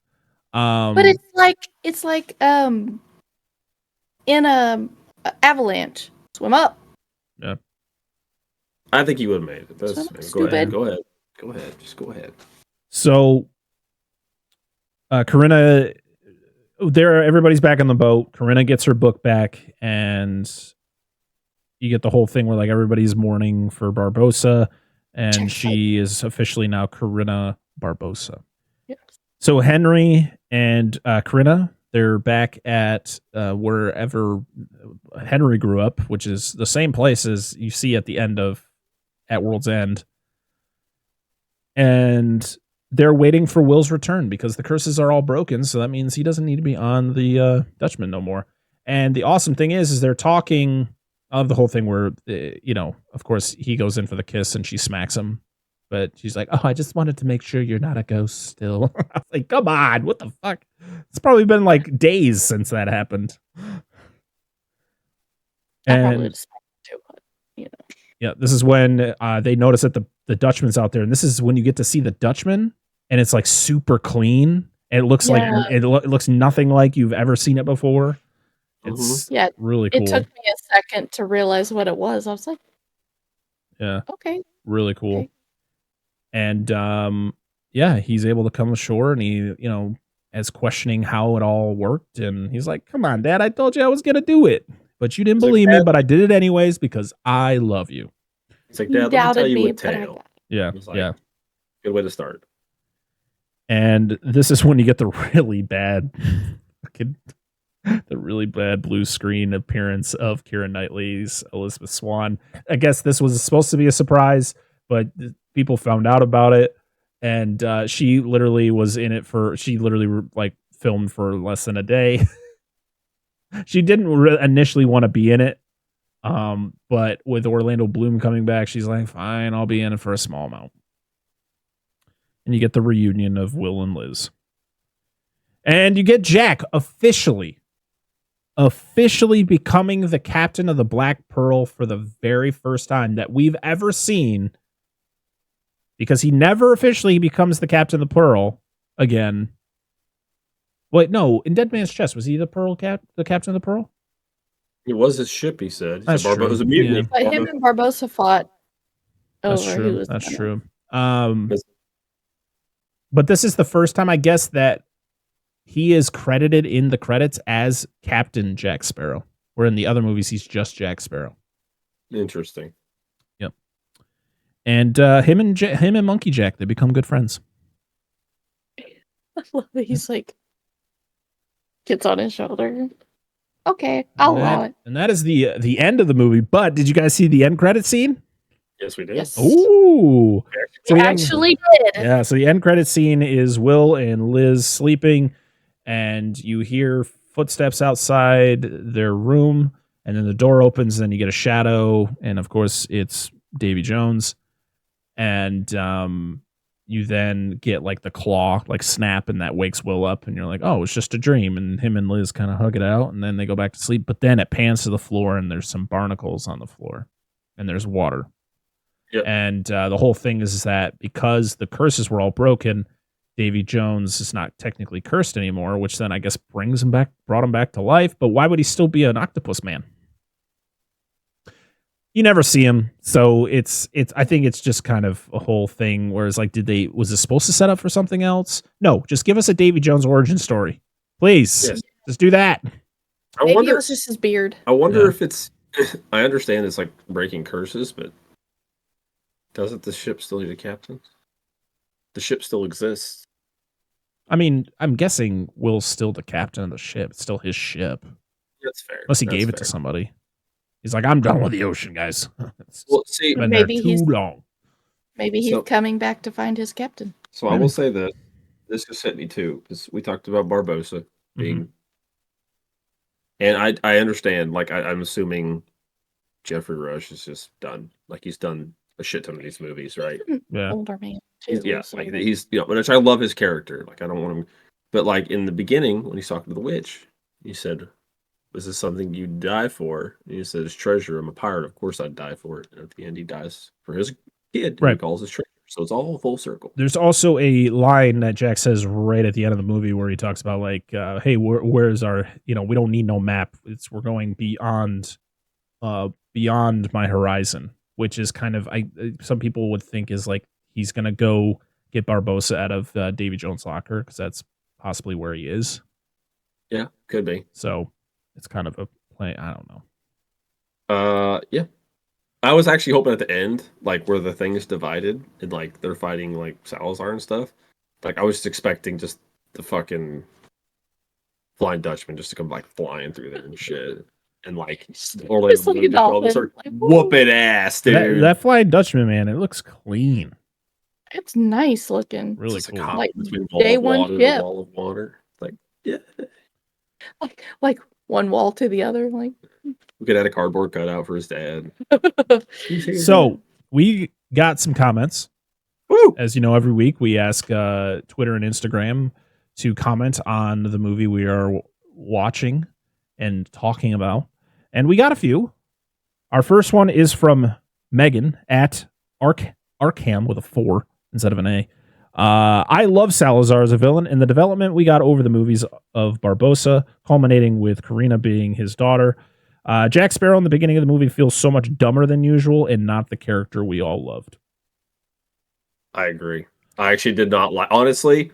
But it's like in a avalanche. Swim up. Yeah. I think he would have made it. That's stupid. Go ahead. Just go ahead. So, Corinna, everybody's back on the boat. Corinna gets her book back, and you get the whole thing where like everybody's mourning for Barbossa, and she is officially now Corinna Barbossa. Yes. So Henry and Corinna, they're back at wherever Henry grew up, which is the same place as you see at the end at World's End. And they're waiting for Will's return because the curses are all broken. So that means he doesn't need to be on the Dutchman no more. And the awesome thing is they're talking of the whole thing where, of course he goes in for the kiss and she smacks him. But she's like, oh, I just wanted to make sure you're not a ghost still. I was like, come on, what the fuck? It's probably been like days since that happened. And yeah, this is when they notice that the Dutchman's out there, and this is when you get to see the Dutchman, and it's like super clean. And it looks like it looks nothing like you've ever seen it before. It's really cool. It took me a second to realize what it was. I was like, yeah, okay, really cool. Okay. And he's able to come ashore, and he, is questioning how it all worked, and he's like, "Come on, Dad, I told you I was gonna do it, but you didn't believe me, but I did it anyways because I love you." It's like, Dad, let me tell you a tale. Yeah, like, good way to start. And this is when you get the really bad, the really bad blue screen appearance of Keira Knightley's Elizabeth Swann. I guess this was supposed to be a surprise, but people found out about it, and she literally was in it for. She literally like filmed for less than a day. She didn't initially want to be in it, but with Orlando Bloom coming back, she's like, "Fine, I'll be in it for a small amount." And you get the reunion of Will and Liz. And you get Jack officially becoming the captain of the Black Pearl for the very first time that we've ever seen. Because he never officially becomes the captain of the Pearl again. Wait, no, in Dead Man's Chest, was he the captain of the Pearl? It was his ship, he said. He That's said true. Barbosa mutiny. Yeah. But him and Barbosa fought That's over true. who was That's gonna- true. But this is the first time, I guess, that he is credited in the credits as Captain Jack Sparrow. Where in the other movies, he's just Jack Sparrow. Interesting. Yep. And him and Monkey Jack, they become good friends. I love that he's like gets on his shoulder. Okay, I'll allow it. And that is the end of the movie. But did you guys see the end credit scene? Yes, we did. Yes. Ooh. So We the actually did. Yeah, so the end credit scene is Will and Liz sleeping, and you hear footsteps outside their room, and then the door opens, and then you get a shadow, and of course it's Davy Jones. And you then get like the claw like snap, and that wakes Will up, and you're like, oh, it's just a dream. And him and Liz kind of hug it out, and then they go back to sleep. But then it pans to the floor, and there's some barnacles on the floor, and there's water. Yep. And the whole thing is that because the curses were all broken, Davy Jones is not technically cursed anymore, which then I guess brought him back to life. But why would he still be an octopus man? You never see him, so it's. I think it's just kind of a whole thing. Whereas, like, was this supposed to set up for something else? No, just give us a Davy Jones origin story, please. Yes. Just do that. Maybe it was just his beard. I wonder if it's. I understand it's like breaking curses, but doesn't the ship still need a captain? The ship still exists. I mean, I'm guessing Will's still the captain of the ship. It's still his ship. That's fair. Unless he gave it to somebody. He's like, I'm done with the ocean, guys. Well, see, been maybe there too long. Maybe he's coming back to find his captain. So I will say that this just hit me too, because we talked about Barbosa being, and I understand. Like I'm assuming Jeffrey Rush is just done. Like he's done a shit ton of these movies, right? Yeah. Older man too. Yeah, so- like he's which I love his character. Like I don't want him, but like in the beginning when he's talking to the witch, he said, "This is something you die for." And he says, "Treasure. I'm a pirate. Of course I'd die for it." And at the end, he dies for his kid. Right. He calls his treasure. So it's all full circle. There's also a line that Jack says right at the end of the movie where he talks about like, "Hey, where's our? We don't need no map. We're going beyond my horizon." Which is kind of some people would think is like he's gonna go get Barbosa out of Davy Jones' locker because that's possibly where he is. Yeah, could be. So it's kind of a play. I don't know. Yeah. I was actually hoping at the end, like where the thing is divided and like they're fighting like Salazar and stuff. Like I was just expecting just the fucking Flying Dutchman just to come like flying through there and shit. And like Orlando Just like Bloom a just all dolphin. start Like, whooping ass, dude. That Flying Dutchman, man, it looks clean. It's nice looking. Really It's cool. a Like, between day wall of one water ship. and wall of water. Like, yeah. Like one wall to the other. Like We could add a cardboard cutout for his dad. So we got some comments. Woo! As you know, every week we ask Twitter and Instagram to comment on the movie we are watching and talking about. And we got a few. Our first one is from Megan at Arkham with a 4 instead of an A. I love Salazar as a villain and the development we got over the movies of Barbosa, culminating with Karina being his daughter. Jack Sparrow in the beginning of the movie feels so much dumber than usual and not the character we all loved. I agree. I actually did not like, honestly.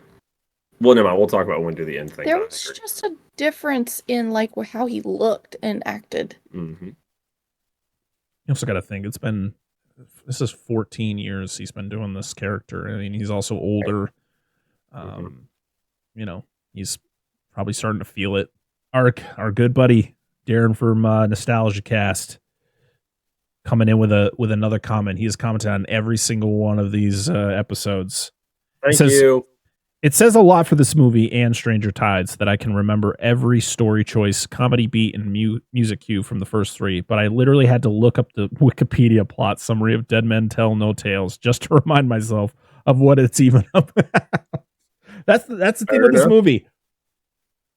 Well, never mind. We'll talk about when we do the end thing. there but I was agree. just a difference in like how he looked and acted. Mhm. You also got to think it's been this is 14 years he's been doing this character. I mean, he's also older. You know, he's probably starting to feel it. Our good buddy Darren from Nostalgia Cast coming in with another comment. He has commented on every single one of these episodes. Thank you. It says a lot for this movie and Stranger Tides that I can remember every story choice, comedy beat, and music cue from the first three, but I literally had to look up the Wikipedia plot summary of Dead Men Tell No Tales just to remind myself of what it's even about. That's the thing with this movie.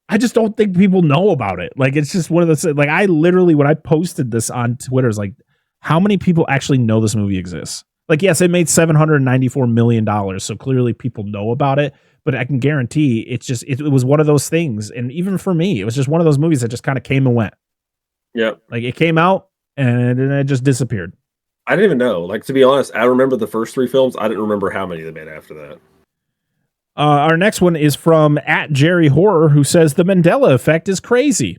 I just don't think people know about it. Like, it's just one of those, like, I literally, when I posted this on Twitter, is like, how many people actually know this movie exists? Like, yes, it made $794 million, so clearly people know about it. But I can guarantee it was one of those things. And even for me, it was just one of those movies that just kind of came and went. Yep. Like, it came out and then it just disappeared. I didn't even know. Like, to be honest, I remember the first three films. I didn't remember how many they made after that. Our next one is from @JerryHorror, who says the Mandela effect is crazy.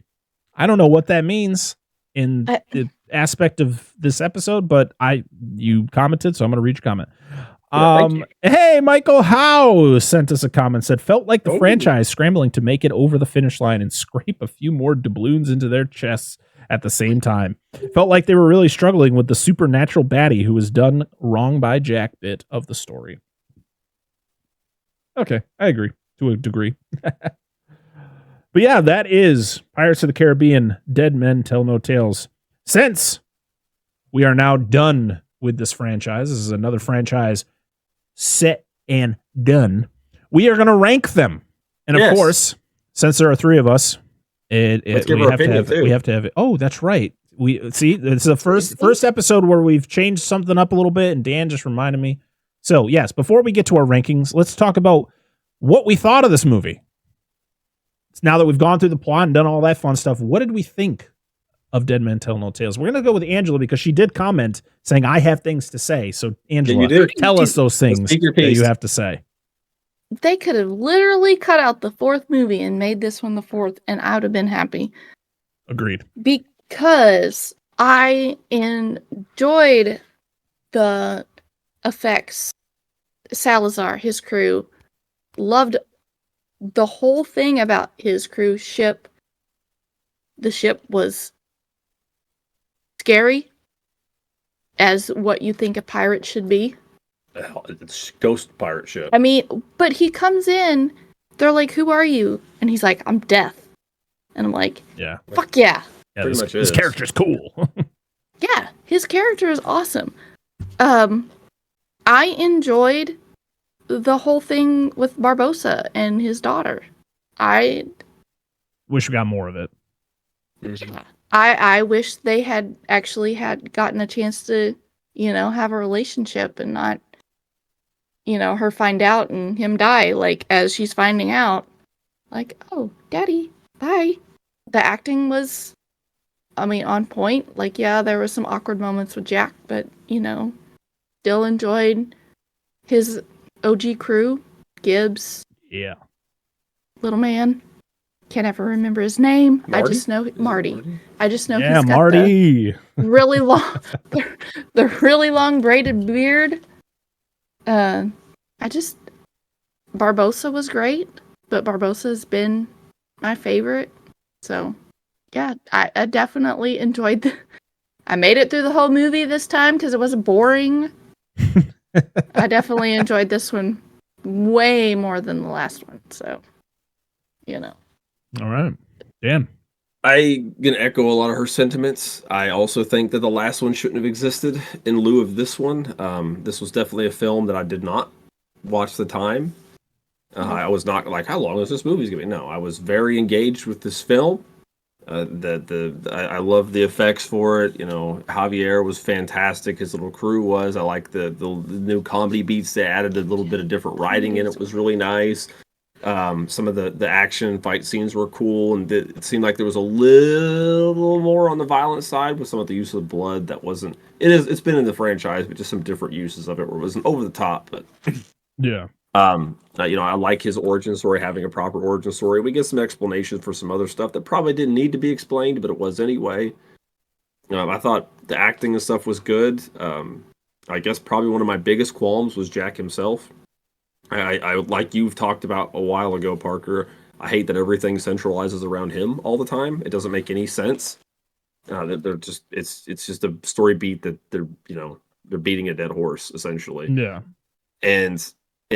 I don't know what that means in the aspect of this episode, but you commented, so I'm going to read your comment. Hey, Michael Howe sent us a comment, said, felt like the franchise scrambling to make it over the finish line and scrape a few more doubloons into their chests at the same time. Felt like they were really struggling with the supernatural baddie who was done wrong by Jack bit of the story. Okay, I agree to a degree. But yeah, that is Pirates of the Caribbean, Dead Men Tell No Tales. Since we are now done with this franchise, this is another franchise set and done, we are going to rank them. And of course, since there are three of us, we have to have it. Oh, that's right. We see, it's the first episode where we've changed something up a little bit, and Dan just reminded me. So yes, before we get to our rankings, let's talk about what we thought of this movie. Now that we've gone through the plot and done all that fun stuff, what did we think of Dead Men Tell No Tales? We're going to go with Angela because she did comment saying, I have things to say. So, Angela, tell us those things that you have to say. They could have literally cut out the fourth movie and made this one the fourth, and I would have been happy. Agreed. Because I enjoyed the effects. Salazar, his crew, loved the whole thing about his crew ship. The ship was scary as what you think a pirate should be. It's ghost pirate ship. I mean, but he comes in, they're like, who are you? And he's like, I'm Death. And I'm like, yeah, fuck yeah. His character's cool. Yeah, his character is awesome. I enjoyed the whole thing with Barbossa and his daughter. I wish we got more of it. Yeah. I wish they had actually gotten a chance to, have a relationship and not, her find out and him die, like, as she's finding out. Like, oh, daddy, bye. The acting was, on point. Like, yeah, there were some awkward moments with Jack, but, still enjoyed his OG crew, Gibbs. Yeah. Little man. Can't ever remember his name. Marty? I just know Marty. I just know he's got Marty. the really long, the really long braided beard. Barbossa was great, but Barbossa's been my favorite. So, yeah, I definitely enjoyed I made it through the whole movie this time because it wasn't boring. I definitely enjoyed this one way more than the last one. So, All right. Dan. I can echo a lot of her sentiments. I also think that the last one shouldn't have existed in lieu of this one. This was definitely a film that I did not watch the time. I was not like, how long is this movie going to be? No, I was very engaged with this film. I love the effects for it. Javier was fantastic. His little crew was. I like the new comedy beats. They added a little bit of different writing in it. Was really nice. Some of the action fight scenes were cool, and it seemed like there was a little more on the violent side with some of the use of blood that wasn't. It's been in the franchise, but just some different uses of it where it wasn't over the top. But yeah. I like his origin story, having a proper origin story. We get some explanations for some other stuff that probably didn't need to be explained, but it was anyway. I thought the acting and stuff was good. I guess probably one of my biggest qualms was Jack himself. I like you've talked about a while ago, Parker. I hate that everything centralizes around him all the time. It doesn't make any sense. They're just it's just a story beat that they're beating a dead horse essentially. Yeah. And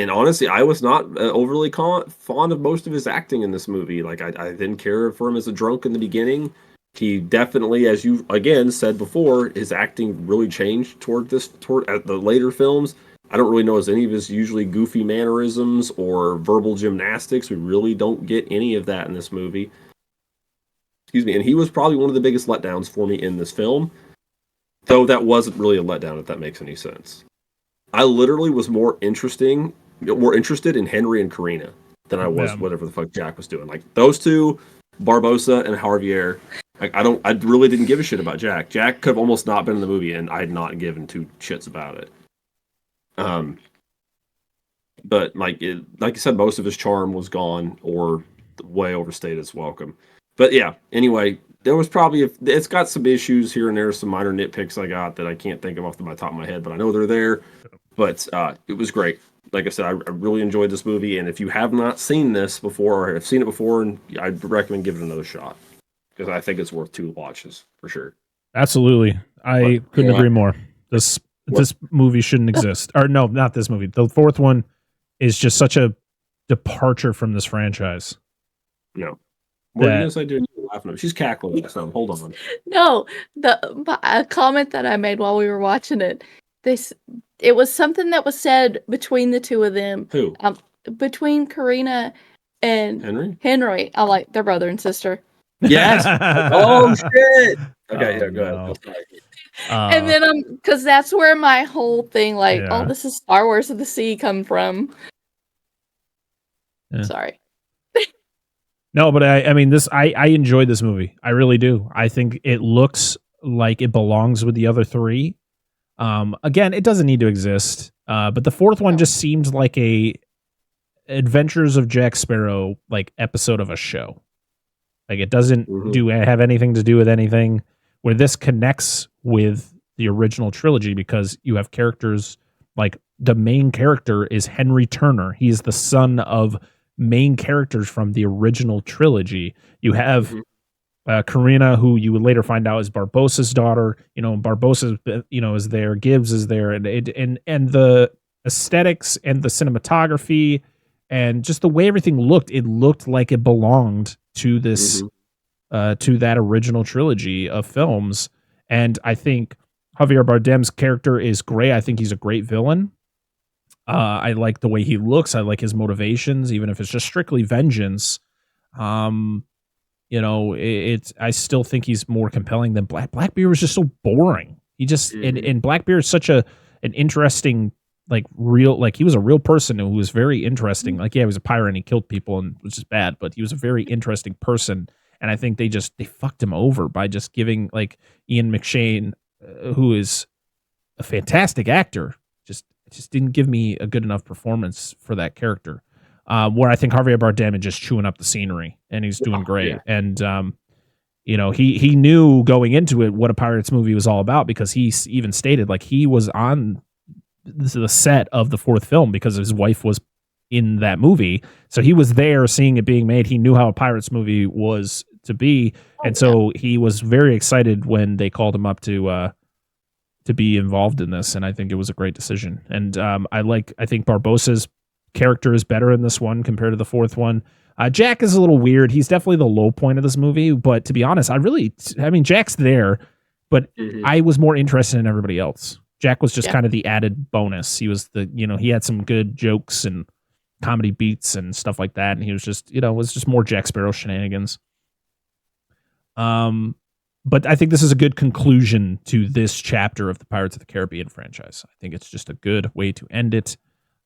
honestly, I was not overly fond of most of his acting in this movie. Like I didn't care for him as a drunk in the beginning. He definitely, as you again said before, his acting really changed toward at the later films. I don't really know any of his usually goofy mannerisms or verbal gymnastics. We really don't get any of that in this movie. Excuse me. And he was probably one of the biggest letdowns for me in this film. Though that wasn't really a letdown, if that makes any sense. I literally was more interested in Henry and Karina than I was whatever the fuck Jack was doing. Like those two, Barbosa and Javier. I really didn't give a shit about Jack. Jack could have almost not been in the movie, and I had not given two shits about it. But like you said, most of his charm was gone or way overstayed its welcome. But yeah, anyway, there was probably it's got some issues here and there, some minor nitpicks I got that I can't think of off the top of my head, but I know they're there. But it was great. Like I said, I really enjoyed this movie, and if you have not seen this before or have seen it before, and I'd recommend giving it another shot because I think it's worth 2 watches for sure. Absolutely, I couldn't agree more. This movie shouldn't exist, or no, not this movie. The fourth one is just such a departure from this franchise. No, what are you gonna say? Dude, laughing. She's cackling. So hold on. No, a comment that I made while we were watching it. It was something that was said between the two of them. Who? Between Karina and Henry. I like their brother and sister. Yes. Oh shit. Okay, yeah, go ahead. And then because that's where my whole thing, this is Star Wars of the Sea come from. Yeah. Sorry. No, but I mean this. I enjoyed this movie. I really do. I think it looks like it belongs with the other 3. Again, it doesn't need to exist. But the fourth one just seemed like a Adventures of Jack Sparrow episode of a show. Like it doesn't have anything to do with anything. Where this connects with the original trilogy because you have characters like the main character is Henry Turner. He's the son of main characters from the original trilogy. You have Karina, who you would later find out is Barbossa's daughter. Barbossa, is there. Gibbs is there, and the aesthetics and the cinematography and just the way everything looked. It looked like it belonged to this, to that original trilogy of films. And I think Javier Bardem's character is great. I think he's a great villain. I like the way he looks. I like his motivations, even if it's just strictly vengeance. I still think he's more compelling than Blackbeard was just so boring. He just and Blackbeard is such an interesting, he was a real person who was very interesting. He was a pirate and he killed people and which is bad, but he was a very interesting person. And I think they fucked him over by just giving Ian McShane, who is a fantastic actor, just didn't give me a good enough performance for that character. Where I think Javier Bardem is just chewing up the scenery and he's doing great. Yeah. And, he knew going into it what a Pirates movie was all about because he even stated he was on the set of the fourth film because his wife was in that movie. So he was there seeing it being made. He knew how a Pirates movie was to be. And so he was very excited when they called him up to be involved in this. And I think it was a great decision. And I think Barbossa's character is better in this one compared to the fourth one. Jack is a little weird. He's definitely the low point of this movie. But to be honest, Jack's there, but I was more interested in everybody else. Jack was just kind of the added bonus. He was he had some good jokes and comedy beats and stuff like that. And he was just, was just more Jack Sparrow shenanigans. But I think this is a good conclusion to this chapter of the Pirates of the Caribbean franchise. I think it's just a good way to end it.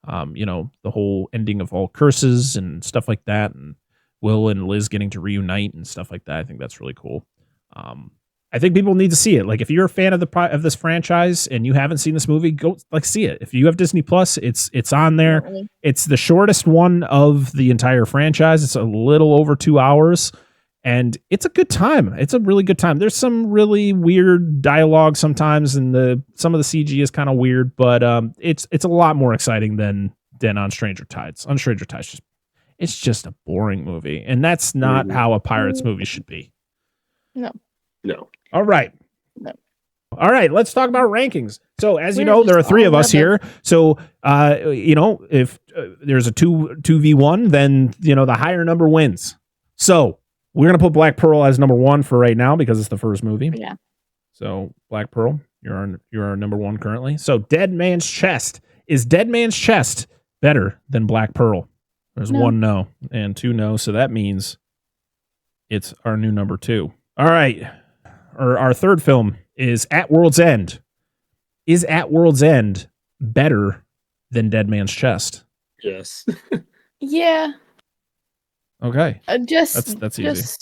The whole ending of all curses and stuff like that, and Will and Liz getting to reunite and stuff like that. I think that's really cool. I think people need to see it. If you're a fan of this franchise and you haven't seen this movie, go see it. If you have Disney Plus, it's on there. It's the shortest one of the entire franchise. It's a little over 2 hours. And it's a good time. It's a really good time. There's some really weird dialogue sometimes, and some of the CG is kind of weird, but it's a lot more exciting than on Stranger Tides. On Stranger Tides, it's just a boring movie, and that's not how a Pirates movie should be. No. All right. No. All right, let's talk about rankings. So, as you know, there are three of us here. So, if there's a 2v1, then, the higher number wins. So, we're going to put Black Pearl as number 1 for right now because it's the first movie. Yeah. So, Black Pearl, you're our number 1 currently. So, Dead Man's Chest. Is Dead Man's Chest better than Black Pearl? There's 1 no and 2 no. So, that means it's our new number 2. All right. Our third film is At World's End. Is At World's End better than Dead Man's Chest? Yes. Yeah. Okay. That's easy.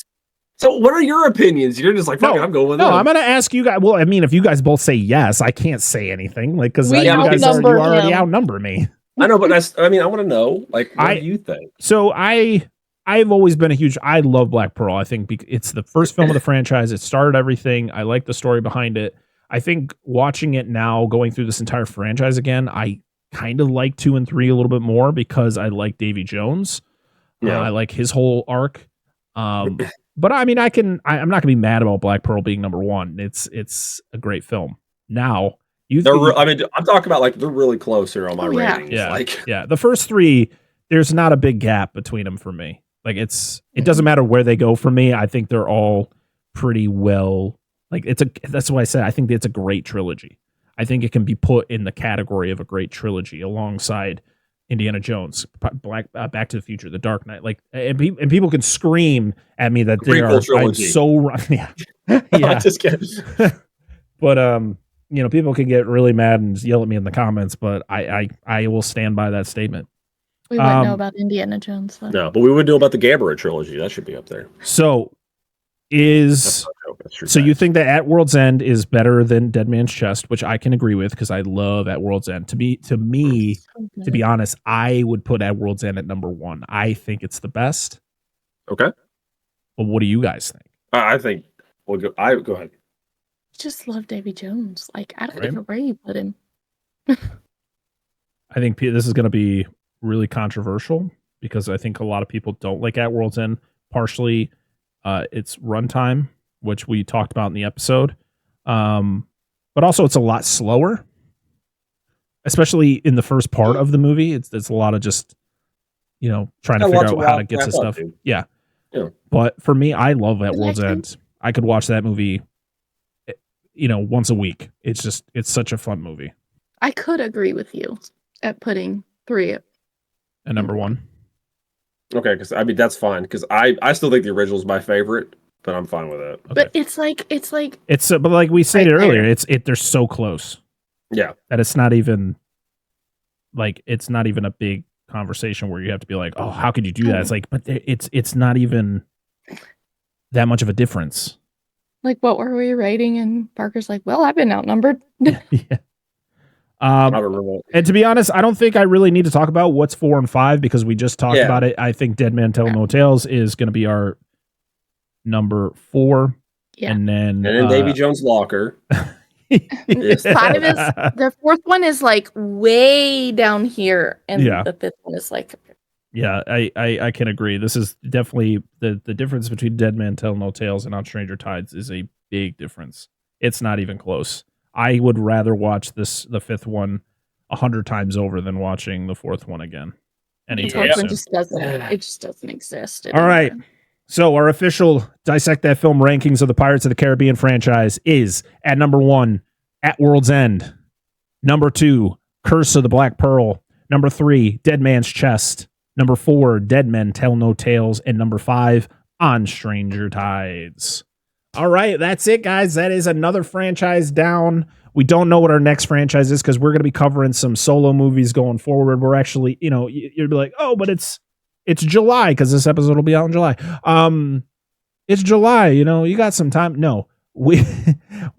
So what are your opinions? You're just like, fuck it, I'm going with it. No, I'm going to ask you guys. Well, I mean, if you guys both say yes, I can't say anything. Like, because you guys already outnumber me. I know, but I want to know, like, what do you think? So I've always been I love Black Pearl. I think it's the first film of the franchise. It started everything. I like the story behind it. I think watching it now, going through this entire franchise again, I kind of like 2 and 3 a little bit more because I like Davy Jones. Yeah. I like his whole arc. But I mean, I'm not going to be mad about Black Pearl being number 1. It's a great film. Now, I'm talking about like they're really close here on my ratings. Yeah. The first 3, there's not a big gap between them for me. Like it doesn't matter where they go for me. I think they're all pretty well. Like that's why I said I think it's a great trilogy. I think it can be put in the category of a great trilogy alongside Indiana Jones, Back to the Future, The Dark Knight. Like and people can scream at me that they are I'm so wrong. Yeah. Just kidding. But people can get really mad and yell at me in the comments, but I will stand by that statement. We wouldn't know about Indiana Jones. Though. No, but we would know about the Gambara trilogy. That should be up there. So you think that At World's End is better than Dead Man's Chest, which I can agree with because I love At World's End. To me, to be honest, I would put At World's End at number 1. I think it's the best. Okay. But what do you guys think? I think go ahead. I just love Davy Jones. Like I don't know where you put him. I think this is going to be really controversial because I think a lot of people don't like At World's End. Partially, its runtime, which we talked about in the episode, but also it's a lot slower, especially in the first part of the movie. It's a lot of just trying to figure out how to get to stuff. Yeah. But for me, I love At World's End. I could watch that movie, once a week. It's such a fun movie. I could agree with you at putting 3 at number 1. Okay, because that's fine. Because I still think the original is my favorite, but I'm fine with that. Okay. But it's but like we said earlier, they're so close. Yeah, that it's not even a big conversation where you have to be like, oh, how could you do that? It's like, but it's not even that much of a difference. Like, what were we rating? And Parker's like, well, I've been outnumbered. Yeah. And to be honest, I don't think I really need to talk about what's 4 and 5 because we just talked about it. I think Dead Man Tell No Tales is going to be our number 4. Yeah. And then Davy Jones' Locker. 5 is the 4th one is like way down here, and the 5th one is like. Yeah, I can agree. This is definitely the difference between Dead Man Tell No Tales and On Stranger Tides is a big difference. It's not even close. I would rather watch the 5th one 100 times over than watching the 4th one again. Anytime soon. It just doesn't exist anymore. All right. So our official Dissect That Film rankings of the Pirates of the Caribbean franchise is at number 1, At World's End. Number 2, Curse of the Black Pearl. Number 3, Dead Man's Chest. Number 4, Dead Men Tell No Tales. And number 5, On Stranger Tides. All right, that's it, guys. That is another franchise down. We don't know what our next franchise is because we're going to be covering some solo movies going forward. We're actually, you'd be like, oh, but it's July because this episode will be out in July. It's July, you got some time. No,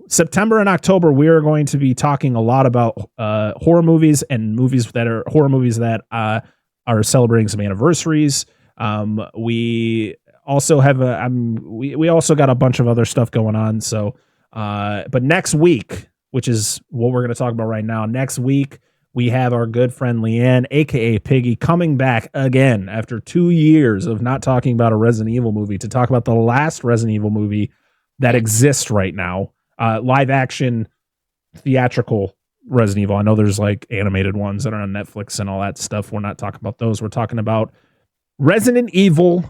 September and October, we are going to be talking a lot about horror movies and movies that are horror movies that are celebrating some anniversaries. We also have we also got a bunch of other stuff going on. So, but next week, which is what we're going to talk about right now, next week, we have our good friend Leanne, aka Piggy, coming back again after 2 years of not talking about a Resident Evil movie to talk about the last Resident Evil movie that exists right now. Live action, theatrical Resident Evil. I know there's like animated ones that are on Netflix and all that stuff. We're not talking about those. We're talking about Resident Evil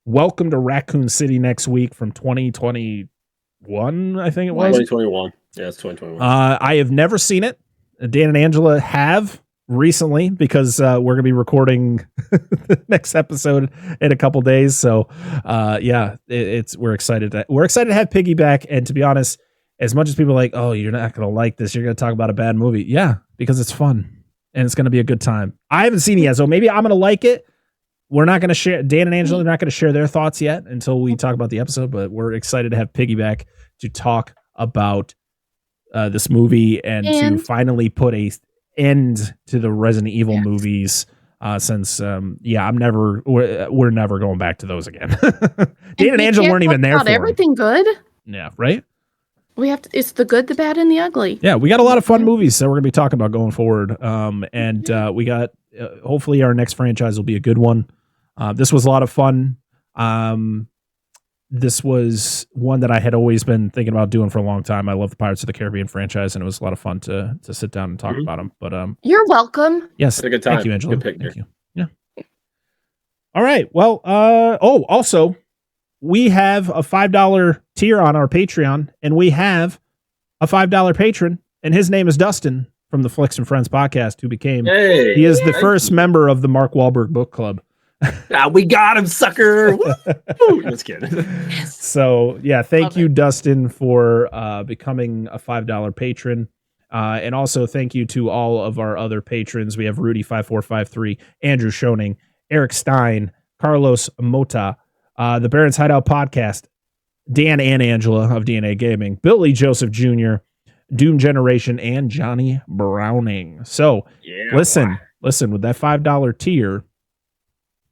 Welcome to Raccoon City next week from 2021, I think it was. 2021. Yeah, it's 2021. I have never seen it. Dan and Angela have recently because we're going to be recording the next episode in a couple days. So, we're excited to have Piggy back. And to be honest, as much as people are like, oh, you're not going to like this, you're going to talk about a bad movie. Yeah, because it's fun and it's going to be a good time. I haven't seen it yet, so maybe I'm going to like it. We're not going to share, Dan and Angela are not going to share their thoughts yet until we talk about the episode, but we're excited to have Piggy back to talk about this movie and to finally put a end to the Resident Evil movies. Since we're never going back to those again. Dan and Angela weren't even there for everything good. Yeah, right. We have to. It's the good, the bad, and the ugly. Yeah, we got a lot of fun movies that we're going to be talking about going forward. We got hopefully our next franchise will be a good one. This was a lot of fun. This was one that I had always been thinking about doing for a long time. I love the Pirates of the Caribbean franchise, and it was a lot of fun to sit down and talk about them. But you're welcome. Yes, had a good time. Thank you, Angela. Good picture. Thank you. Yeah. All right. Well. Also, we have a $5 tier on our Patreon, and we have a $5 patron, and his name is Dustin from the Flicks and Friends podcast, who became he is the first member of the Mark Wahlberg Book Club. We got him, sucker. Just kidding. So yeah, thank you, Dustin, for becoming a $5 patron. And also thank you to all of our other patrons. We have Rudy5453, Andrew Schoening, Eric Stein, Carlos Mota, the Baron's Hideout Podcast, Dan and Angela of DNA Gaming, Billy Joseph Jr., Doom Generation, and Johnny Browning. So listen, with that $5 tier,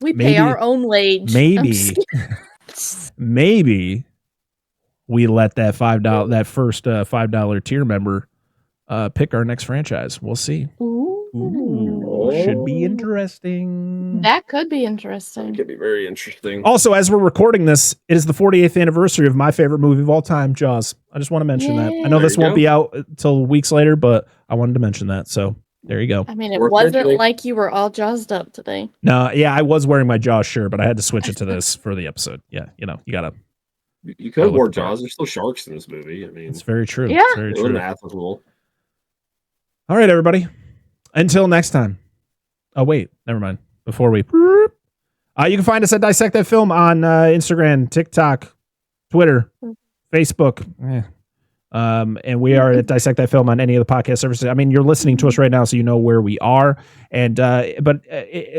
we pay our own wage. Maybe we let that that first $5 tier member pick our next franchise. We'll see. Ooh, should be interesting. That could be interesting. That could be very interesting. Also, as we're recording this, it is the 48th anniversary of my favorite movie of all time, Jaws. I just want to mention that. I know this won't be out until weeks later, but I wanted to mention that. So there you go. I mean, it wasn't like you were all jazzed up today. No, yeah, I was wearing my Jaws shirt, but I had to switch it to this for the episode. Yeah, you gotta. You could have worn Jaws. There's still sharks in this movie. I mean, it's very true. Yeah, it's very true. Applicable. All right, everybody. Until next time. Oh, wait. Never mind. Before we... You can find us at Dissect That Film on Instagram, TikTok, Twitter, Facebook. And we are at Dissect That Film on any of the podcast services. I mean, you're listening to us right now, so you know where we are. And but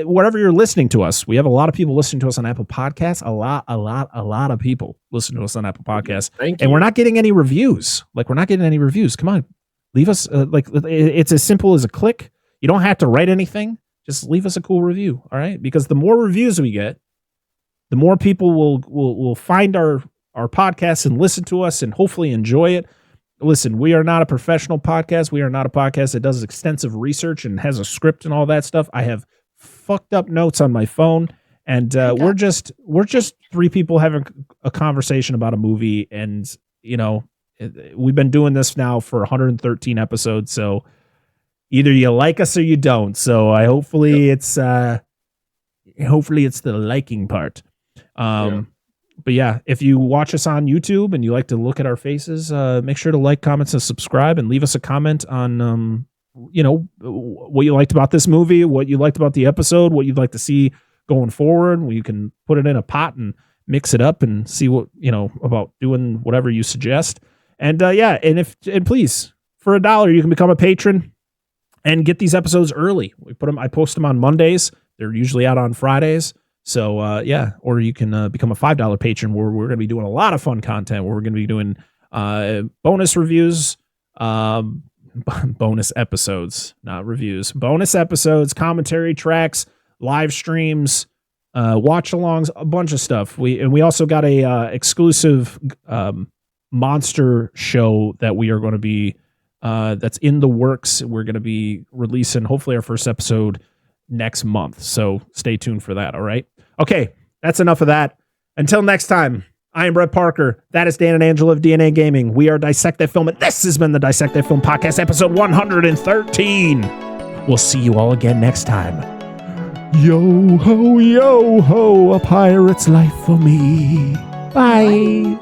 wherever you're listening to us, we have a lot of people listening to us on Apple Podcasts. A lot of people listen to us on Apple Podcasts. Thank you. And we're not getting any reviews. We're not getting any reviews. Come on. Leave us, it's as simple as a click. You don't have to write anything. Just leave us a cool review, all right? Because the more reviews we get, the more people will find our podcast and listen to us and hopefully enjoy it. Listen, we are not a professional podcast. We are not a podcast that does extensive research and has a script and all that stuff. I have fucked up notes on my phone, and we're just three people having a conversation about a movie, and we've been doing this now for 113 episodes, so either you like us or you don't. So hopefully it's the liking part. But yeah, if you watch us on YouTube and you like to look at our faces, make sure to like, comment, and subscribe, and leave us a comment on what you liked about this movie, what you liked about the episode, what you'd like to see going forward. You can put it in a pot and mix it up and see what about doing whatever you suggest. And please, for $1, you can become a patron and get these episodes early. I post them on Mondays. They're usually out on Fridays. So or you can become a $5 patron, where we're going to be doing a lot of fun content, where we're going to be doing bonus reviews, bonus episodes, not reviews, bonus episodes, commentary tracks, live streams, watch-alongs, a bunch of stuff. We also got a exclusive monster show that we are going to be that's in the works. We're going to be releasing hopefully our first episode next month. So stay tuned for that. All right. Okay. That's enough of that. Until next time, I am Brett Parker. That is Dan and Angela of DNA Gaming. We are Dissect That Film, and this has been the Dissect That Film podcast, episode 113. We'll see you all again next time. Yo ho, a pirate's life for me. Bye.